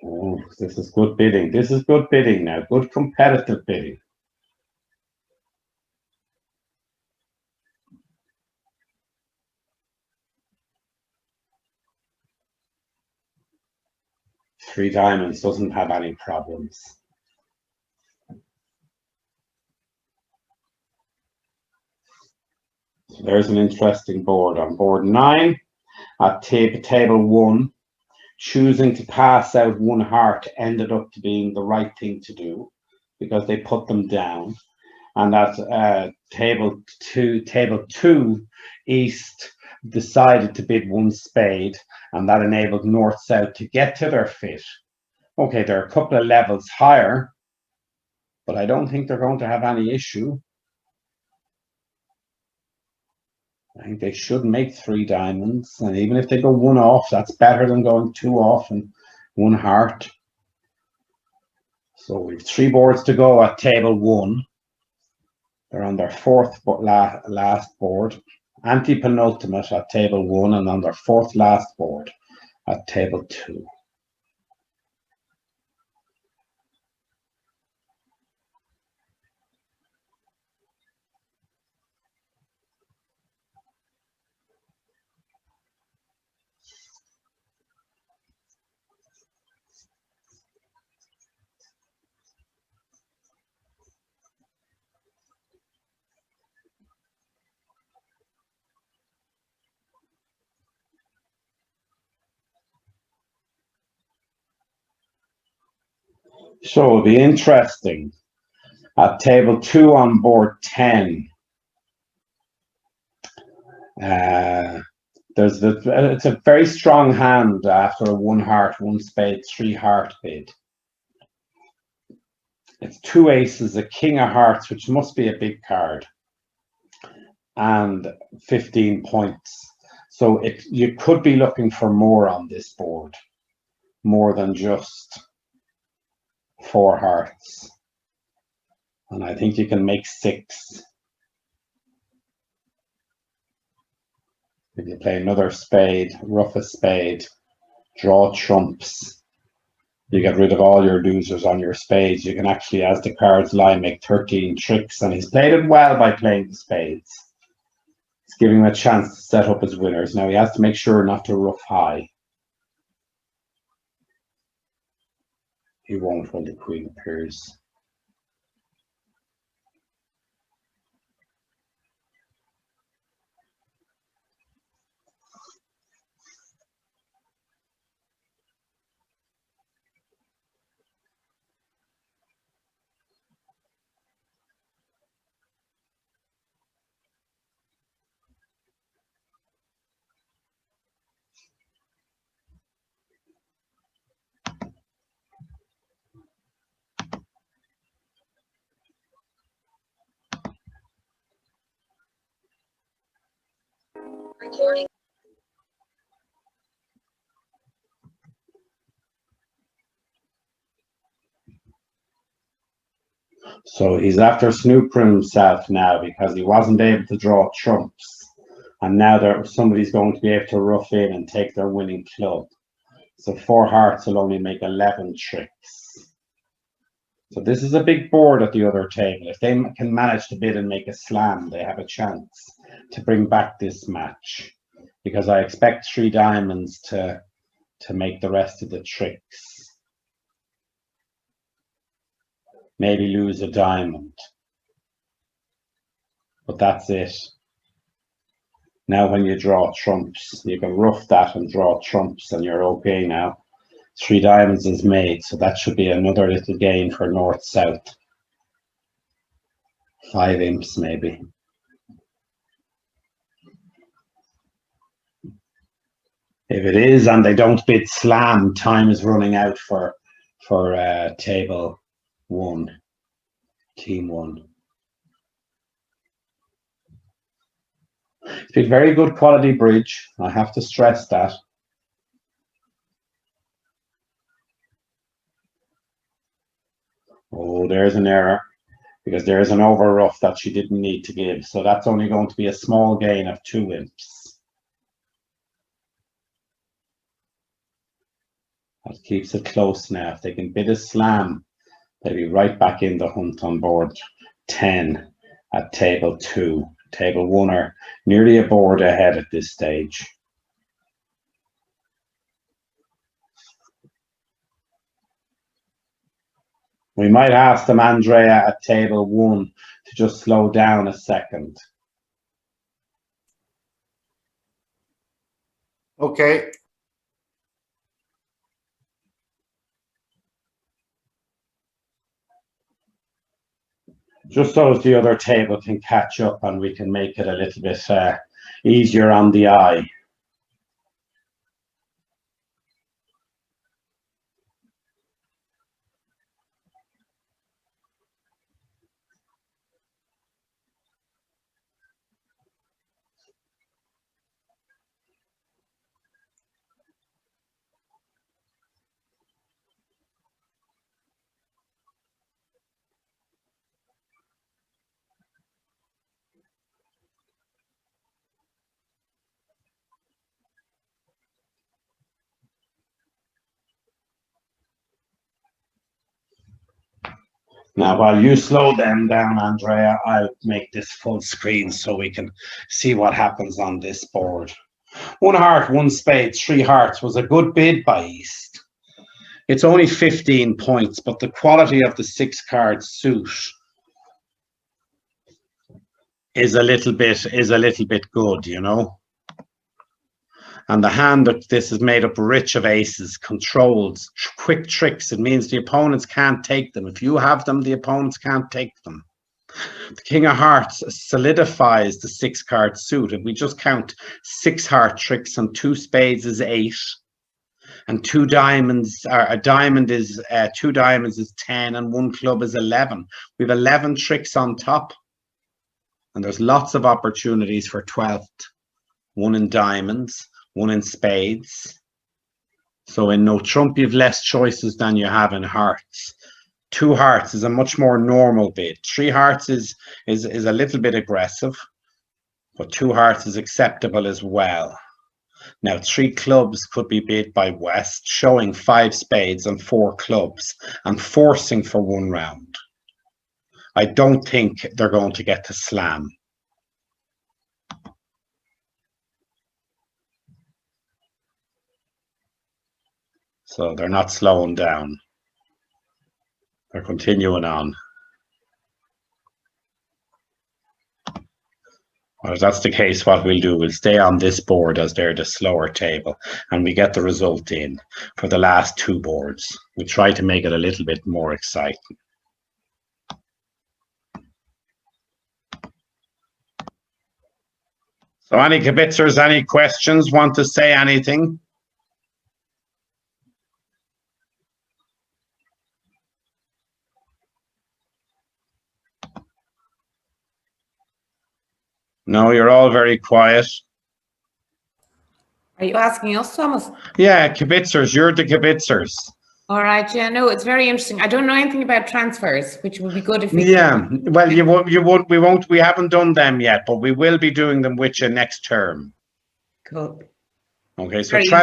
Oh, this is good bidding. This is good bidding now. Good competitive bidding. Three diamonds doesn't have any problems. So there's an interesting board. On board 9, at table 1, choosing to pass out 1 heart ended up to being the right thing to do because they put them down. And at table two, East decided to bid one spade, and that enabled North-South to get to their fit. Okay, they're a couple of levels higher, but I don't think they're going to have any issue. I think they should make 3 diamonds, and even if they go 1 off, that's better than going 2 off and 1 heart. So we've 3 boards to go at table 1. They're on their 4th last board, anti-penultimate at table 1, and on their 4th last board at table 2. So it'll be interesting. At table 2 on board 10, it's a very strong hand after a 1 heart, 1 spade, 3 heart bid. It's 2 aces, a king of hearts, which must be a big card, and 15 points. So you could be looking for more on this board, more than just 4 hearts. And I think you can make 6. If you play another spade, ruff a spade, draw trumps, you get rid of all your losers on your spades. You can actually, as the cards lie, make 13 tricks. And he's played it well by playing the spades. It's giving him a chance to set up his winners. Now he has to make sure not to ruff high. He won't when the queen appears. Recording. So he's after snoopering himself now because he wasn't able to draw trumps. And now somebody's going to be able to ruff in and take their winning club. So 4 hearts will only make 11 tricks. So this is a big board at the other table. If they can manage to bid and make a slam, they have a chance to bring back this match. Because I expect 3 diamonds to make the rest of the tricks. Maybe lose a diamond. But that's it. Now when you draw trumps, you can ruff that and draw trumps and you're okay now. 3 diamonds is made, so that should be another little gain for North-South. 5 imps maybe. If it is and they don't bid slam, time is running out for table 1, team 1. It's been very good quality bridge. I have to stress that. Oh, there's an error because there's an over ruff that she didn't need to give. So that's only going to be a small gain of 2 imps. That keeps it close now. If they can bid a slam, they'll be right back in the hunt on board 10 at table 2. Table 1 are nearly a board ahead at this stage. We might ask them, Andrea, at table 1 to just slow down a second. Okay. Just so as the other table can catch up and we can make it a little bit easier on the eye. Now, while you slow them down, Andrea, I'll make this full screen so we can see what happens on this board. 1 heart, 1 spade, 3 hearts was a good bid by East. It's only 15 points, but the quality of the 6 card suit is a little bit good, you know. And the hand that this is made up rich of aces, controls, quick tricks. It means the opponents can't take them. If you have them, the opponents can't take them. The King of Hearts solidifies the 6 card suit. If we just count 6 heart tricks and 2 spades is 8, and 2 diamonds, a diamond is 2 diamonds is 10, and 1 club is 11. We have 11 tricks on top, and there's lots of opportunities for 12th. 1 in diamonds, 1 in spades. So in no trump, you've less choices than you have in hearts. 2 hearts is a much more normal bid. 3 hearts is a little bit aggressive, but 2 hearts is acceptable as well. Now 3 clubs could be bid by West, showing 5 spades and 4 clubs and forcing for 1 round. I don't think they're going to get to slam. So they're not slowing down. They're continuing on. Well, if that's the case, what we'll do, we'll stay on this board as they're the slower table, and we get the result in for the last 2 boards. We try to make it a little bit more exciting. So any kibitzers, any questions, want to say anything? No, you're all very quiet. Are you asking us, Thomas? Yeah, kibitzers, you're the kibitzers. All right, yeah, no, it's very interesting. I don't know anything about transfers, which would be good if we Yeah, well, we haven't done them yet, but we will be doing them with you next term. Cool. Okay, so Very go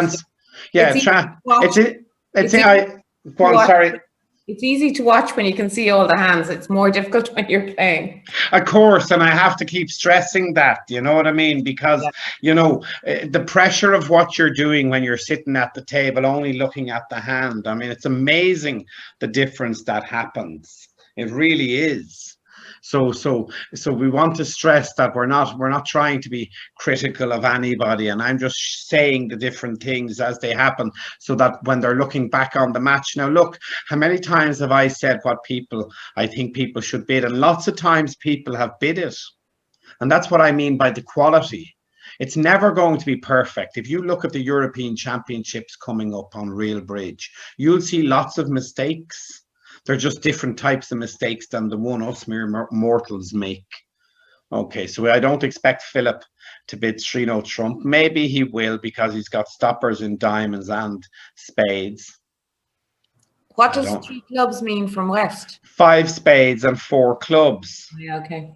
on, sorry. It's easy to watch when you can see all the hands. It's more difficult when you're playing. Of course, and I have to keep stressing that, you know what I mean? Because, you know, the pressure of what you're doing when you're sitting at the table, only looking at the hand. I mean, it's amazing the difference that happens. It really is. So we want to stress that we're not trying to be critical of anybody, and I'm just saying the different things as they happen, so that when they're looking back on the match. Now, look, how many times have I said what I think people should bid, and lots of times people have bid it, and that's what I mean by the quality. It's never going to be perfect. If you look at the European Championships coming up on Real Bridge, you'll see lots of mistakes. They're just different types of mistakes than the one us mere mortals make. Okay, so I don't expect Philip to bid 3-0 trump. Maybe he will, because he's got stoppers in diamonds and spades. What does 3 clubs mean from West? 5 spades and 4 clubs. Yeah, okay.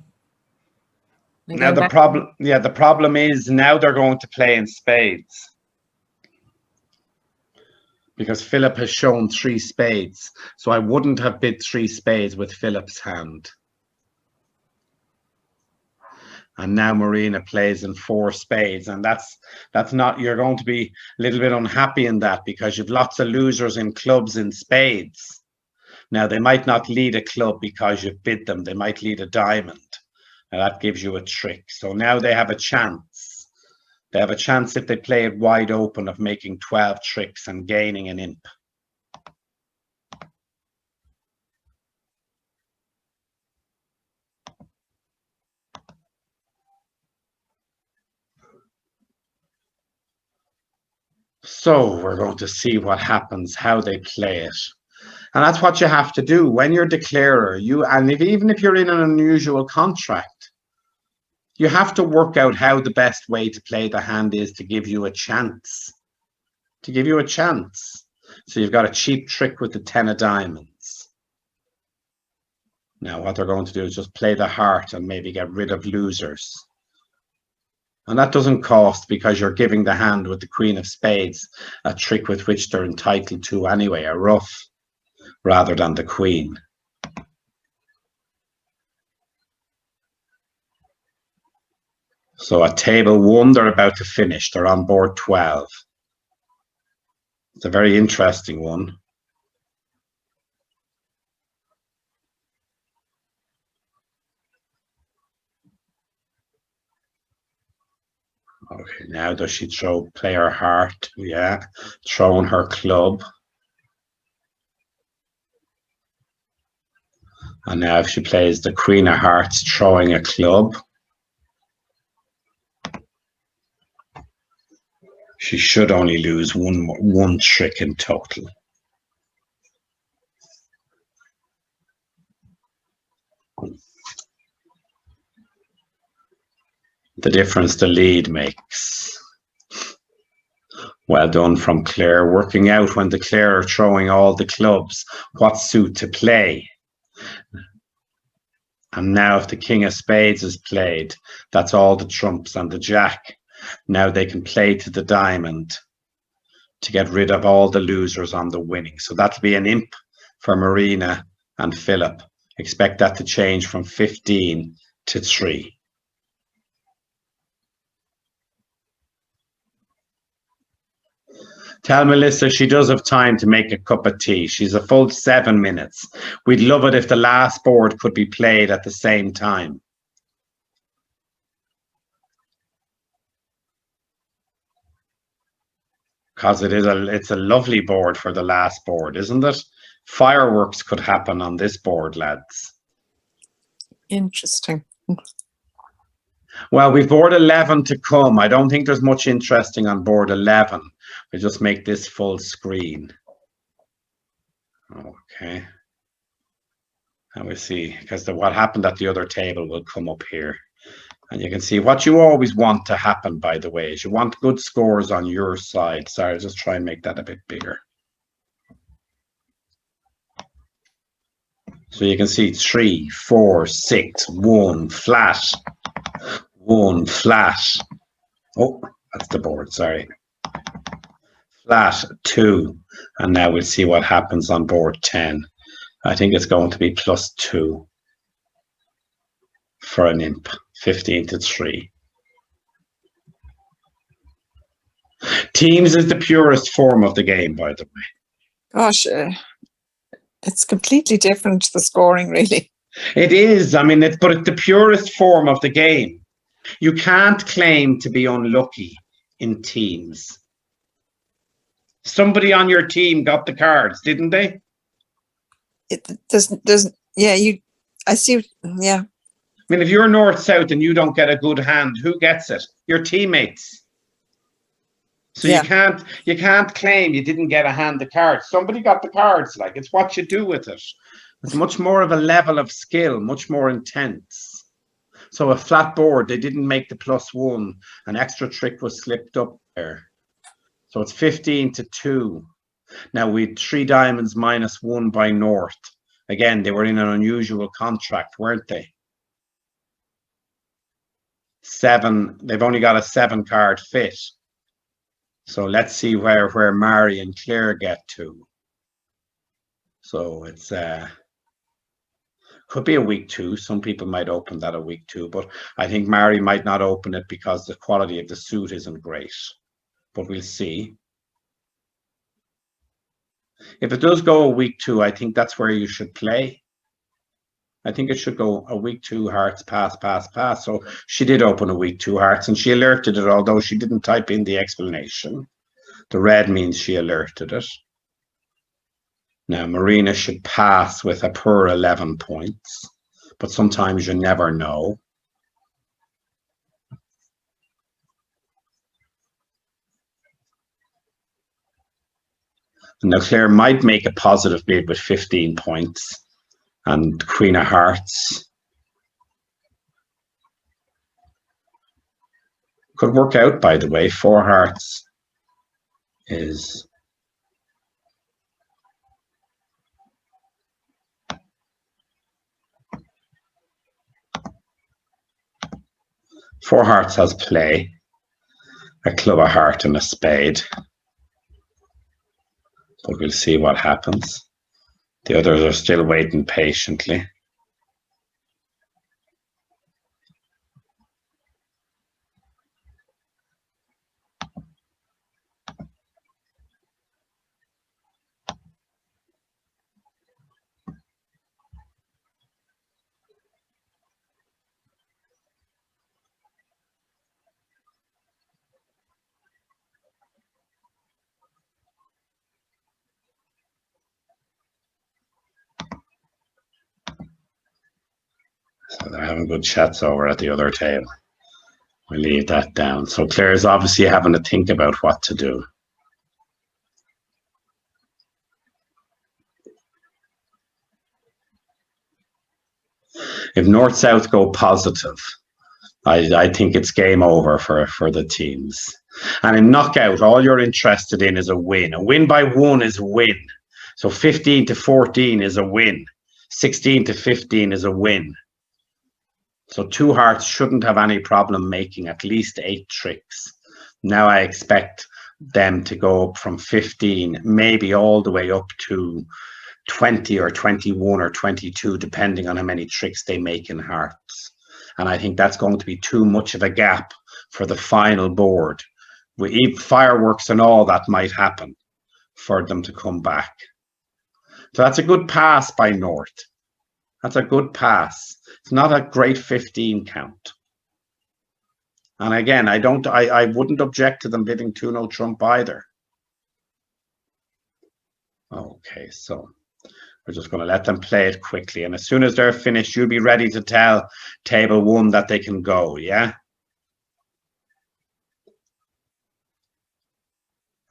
Now the problem is now they're going to play in spades, because Philip has shown 3 spades. So I wouldn't have bid 3 spades with Philip's hand. And now Marina plays in 4 spades, and that's not, you're going to be a little bit unhappy in that, because you've lots of losers in clubs in spades. Now they might not lead a club because you've bid them, they might lead a diamond. Now that gives you a trick. So now they have a chance. They have a chance, if they play it wide open, of making 12 tricks and gaining an imp. So we're going to see what happens, how they play it. And that's what you have to do when you're declarer. Even if you're in an unusual contract, you have to work out how the best way to play the hand is to give you a chance. To give you a chance. So you've got a cheap trick with the 10 of diamonds. Now what they're going to do is just play the heart and maybe get rid of losers. And that doesn't cost because you're giving the hand with the queen of spades a trick with which they're entitled to anyway, a ruff, rather than the queen. So at table 1, they're about to finish. They're on board 12. It's a very interesting one. Okay, now does she play her heart? Yeah, throwing her club. And now if she plays the queen of hearts, throwing a club. She should only lose one trick in total. The difference the lead makes. Well done from Clare, working out when the Clare are throwing all the clubs, what suit to play. And now if the king of spades is played, that's all the trumps and the jack. Now they can play to the diamond to get rid of all the losers on the winning. So that'll be an imp for Marina and Philip. Expect that to change from 15 to 3. Tell Melissa she does have time to make a cup of tea. She's a full 7 minutes. We'd love it if the last board could be played at the same time. Because it's a lovely board for the last board, isn't it? Fireworks could happen on this board, lads. Interesting. Well, we've board 11 to come. I don't think there's much interesting on board 11. We'll just make this full screen. Okay. And we see, because what happened at the other table will come up here. And you can see what you always want to happen, by the way, is you want good scores on your side. Sorry, I'll just try and make that a bit bigger. So you can see 3, 4, 6, 1, flat. 1, flat. Oh, that's the board, sorry. Flat, 2. And now we'll see what happens on board 10. I think it's going to be +2 for an imp. 15 to 3. Teams is the purest form of the game, by the way. Gosh, it's completely different, the scoring, really. It is. I mean, but it's the purest form of the game. You can't claim to be unlucky in teams. Somebody on your team got the cards, didn't they? I see, yeah. I mean, if you're north-south and you don't get a good hand, who gets it? Your teammates. So yeah. you can't claim you didn't get a hand of cards. Somebody got the cards. Like, it's what you do with it. It's much more of a level of skill, much more intense. So a flat board, they didn't make the +1. An extra trick was slipped up there. So it's 15 to 2. Now we had 3 diamonds -1 by north. Again, they were in an unusual contract, weren't they? 7, they've only got a 7-card fit. So let's see where Mary and Clare get to. So it's could be a week 2. Some people might open that a week 2, but I think Mary might not open it because the quality of the suit isn't great. But we'll see. If it does go a week 2, I think that's where you should play. I think it should go a week 2 hearts, pass, pass, pass. So she did open a week 2 hearts and she alerted it, although she didn't type in the explanation. The red means she alerted it. Now, Marina should pass with a poor 11 points, but sometimes you never know. Now Clare might make a positive bid with 15 points and Queen of Hearts. Could work out, by the way. 4 hearts is... Four hearts has play, a club, a heart, and a spade. But we'll see what happens. The others are still waiting patiently. So they're having good chats over at the other table. We'll leave that down. So Clare is obviously having to think about what to do. If North-South go positive, I think it's game over for the teams. And in knockout, all you're interested in is a win. A win by 1 is a win. So 15 to 14 is a win. 16 to 15 is a win. So 2 hearts shouldn't have any problem making at least 8 tricks. Now I expect them to go up from 15, maybe all the way up to 20 or 21 or 22, depending on how many tricks they make in hearts. And I think that's going to be too much of a gap for the final board. With fireworks and all that might happen for them to come back. So that's a good pass by North. That's a good pass. It's not a great 15 count. And again, I wouldn't object to them bidding 2-0 trump either. Okay, so we're just going to let them play it quickly. And as soon as they're finished, you'll be ready to tell table 1 that they can go, yeah?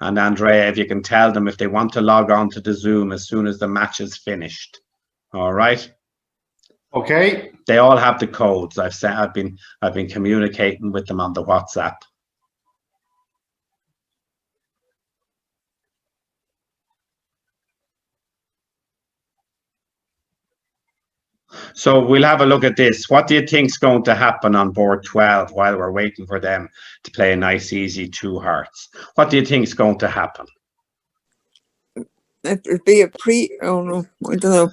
And Andrea, if you can tell them if they want to log on to the Zoom as soon as the match is finished. All right? Okay. They all have the codes. I've been communicating with them on the WhatsApp. So we'll have a look at this. What do you think is going to happen on board 12 while we're waiting for them to play a nice, easy 2 hearts? What do you think is going to happen? It would be a oh no, I don't know.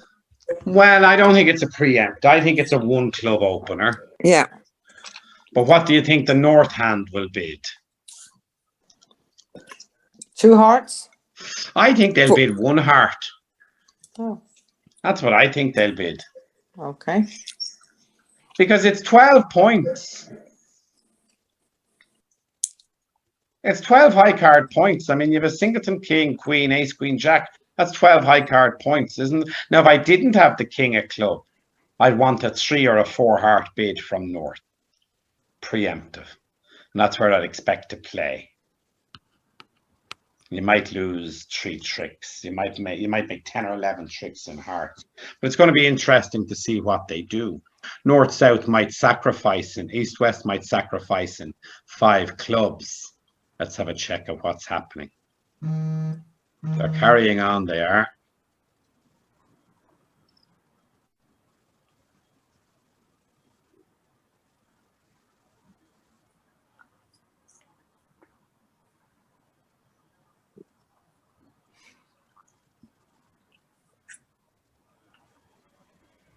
Well, I don't think it's a preempt. I think it's a 1 club opener. Yeah. But what do you think the North hand will bid? 2 hearts? I think they'll bid 1 heart. Oh, That's what I think they'll bid. okay. Because it's 12 points. It's 12 high card points. I mean, you have a singleton, king, queen, ace, queen, jack. That's 12 high card points, isn't it? Now, if I didn't have the king of club, I'd want a 3 or a 4 heart bid from North. Preemptive. And that's where I'd expect to play. You might lose 3 tricks. You might make 10 or 11 tricks in hearts. But it's going to be interesting to see what they do. North-South might sacrifice in, East-West might sacrifice in 5 clubs. Let's have a check of what's happening. They're carrying on, they are.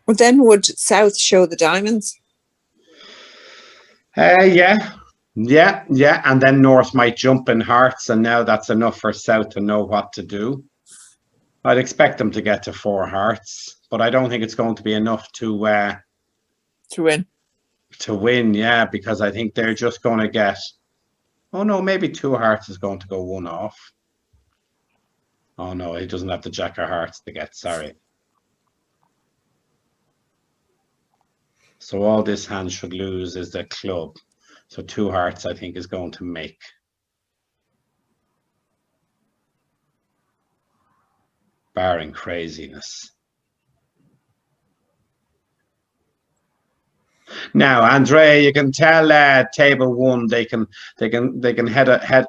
Well, then would South show the diamonds? Yeah. And then North might jump in hearts, and now that's enough for South to know what to do. I'd expect them to get to 4 hearts, but I don't think it's going to be enough to win. To win, yeah, because I think they're just going to get. Oh no, maybe 2 hearts is going to go 1 off. Oh no, he doesn't have the jack of hearts to get. Sorry. So all this hand should lose is the club. So 2 hearts, I think, is going to make. barring craziness. Now, Andrea, you can tell table one they can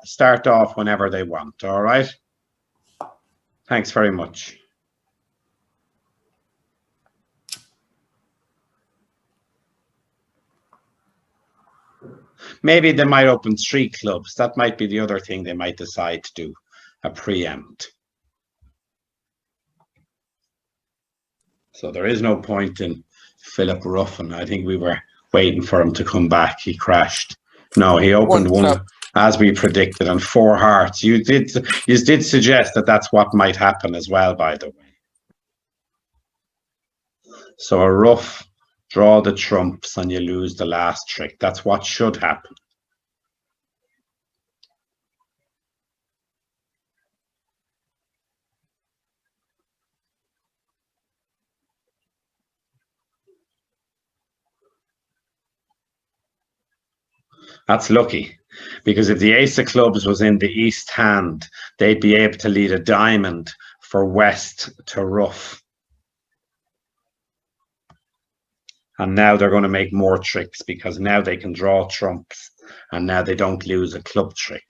start off whenever they want. All right. Thanks very much. Maybe they might open 3 clubs. That might be the other thing they might decide to do, a preempt. So there is no point in Philip Ruffin. I think we were waiting for him to come back. He crashed. No, he opened one as we predicted, and 4 hearts. You did suggest that that's what might happen as well, by the way. So a ruff, draw the trumps, and you lose the last trick. That's what should happen. That's lucky, because if the ace of clubs was in the east hand, they'd be able to lead a diamond for west to ruff. And now they're going to make more tricks, because now they can draw trumps, and now they don't lose a club trick.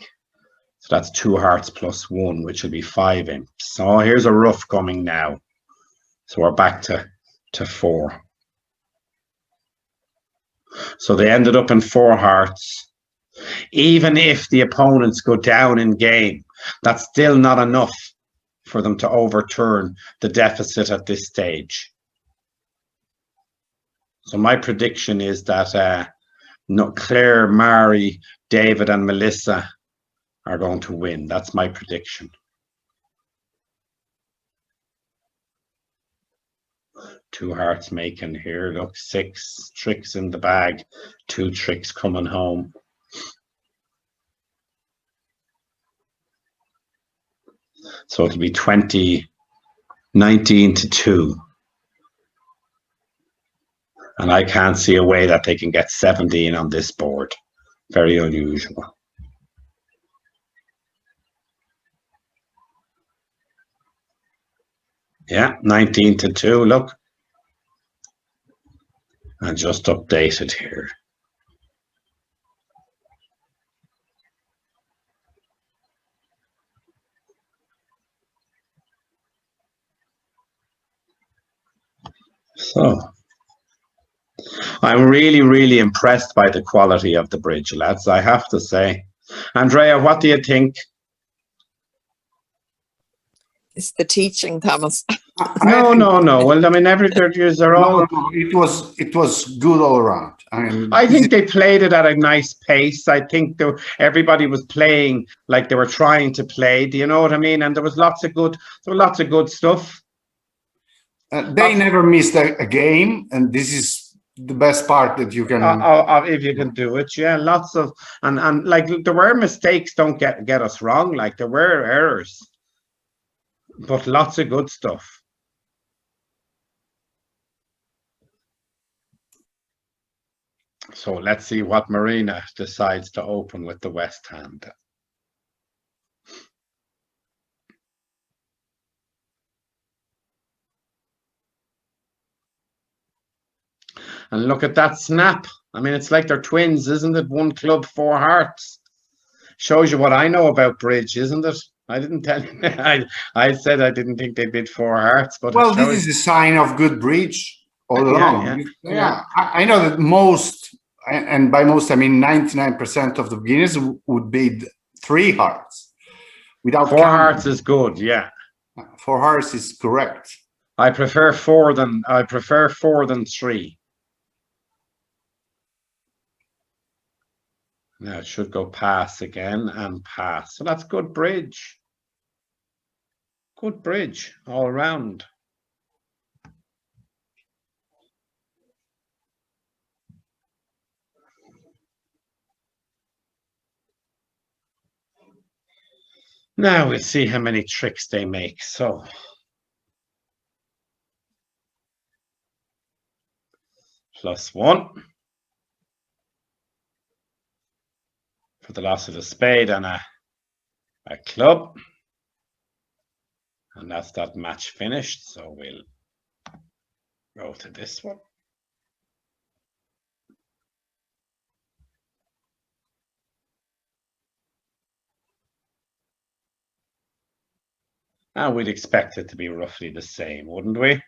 So that's 2 hearts plus 1, which will be 5 imps. So here's a ruff coming now. So we're back to 4. So they ended up in 4 hearts. Even if the opponents go down in game, that's still not enough for them to overturn the deficit at this stage. So my prediction is that Clare, Mary, David and Melissa are going to win. That's my prediction. Two hearts making here. Look, 6 tricks in the bag, 2 tricks coming home. So it'll be 19 to 2. And I can't see a way that they can get 17 on this board. Very unusual. Yeah, 19 to 2, look. And just updated here. So, I'm really, really impressed by the quality of the bridge, lads, I have to say. Andrea, what do you think? It's the teaching, Thomas. No. Well, I mean, they're all. No, it was good all around. I think they played it at a nice pace. I think everybody was playing like they were trying to play. Do you know what I mean? And there was lots of good stuff. They never missed a game, and this is the best part that you can. If you can do it, yeah. Lots of and like there were mistakes. Don't get us wrong. Like there were errors, but lots of good stuff. So let's see what Marina decides to open with the West hand. And look at that snap. I mean, it's like they're twins, isn't it? 1 club, 4 hearts. Shows you what I know about bridge, isn't it? I didn't tell you. I said I didn't think they did 4 hearts, but well, this is a sign of good bridge all along. Yeah. I know that most, and by most I mean 99% of the beginners would bid 3 hearts. Without 4 hearts is good, yeah. 4 hearts is correct. I prefer 4 than 3. Now it should go pass again and pass. So that's good bridge. Good bridge all around. Now we'll see how many tricks they make. So +1 for the loss of a spade and a club. And that's that match finished. So we'll go to this one. And we'd expect it to be roughly the same, wouldn't we?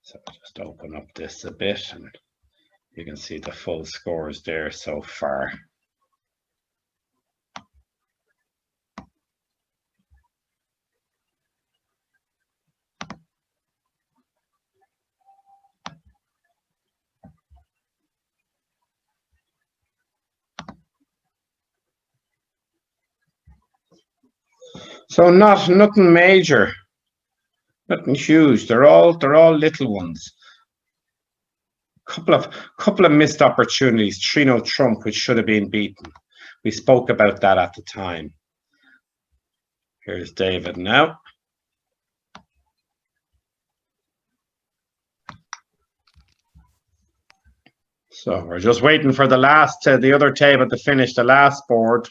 So just open up this a bit and you can see the full scores there so far. So nothing major, nothing huge. They're all little ones. Couple of missed opportunities. 3-0 Trump, which should have been beaten. We spoke about that at the time. Here's David now. So we're just waiting for the other table to finish the last board.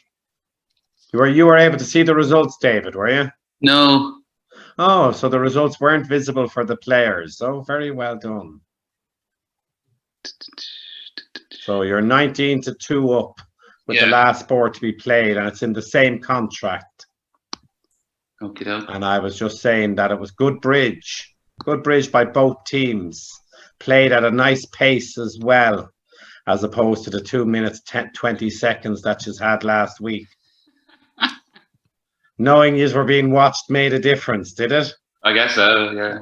You were able to see the results, David, were you? No. Oh, so the results weren't visible for the players. Oh, very well done. So you're 19-2 up with the last board to be played, and it's in the same contract. Okay. And I was just saying that it was good bridge by both teams, played at a nice pace as well, as opposed to the 2 minutes 20 seconds that you had last week. Knowing you were being watched made a difference, did it? I guess so, yeah.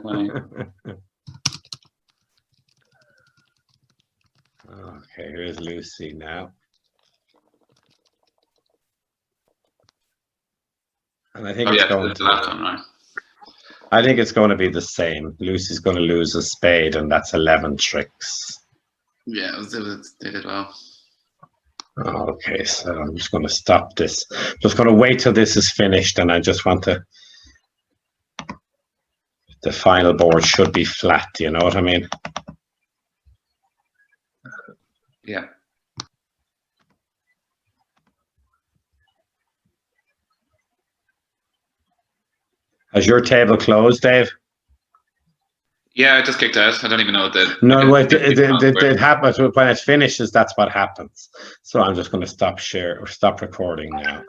Okay, here's Lucy now. And I think it's going to last time, right? I think it's going to be the same. Lucy's going to lose a spade, and that's 11 tricks. Yeah, they did well. Okay, so I'm just going to stop this. Just going to wait till this is finished, and I just want to. The final board should be flat. You know what I mean? Yeah. Has your table closed, Dave? Yeah, I just kicked out. I don't even know what the. No, it happens when it finishes. That's what happens. So I'm just going to stop recording now.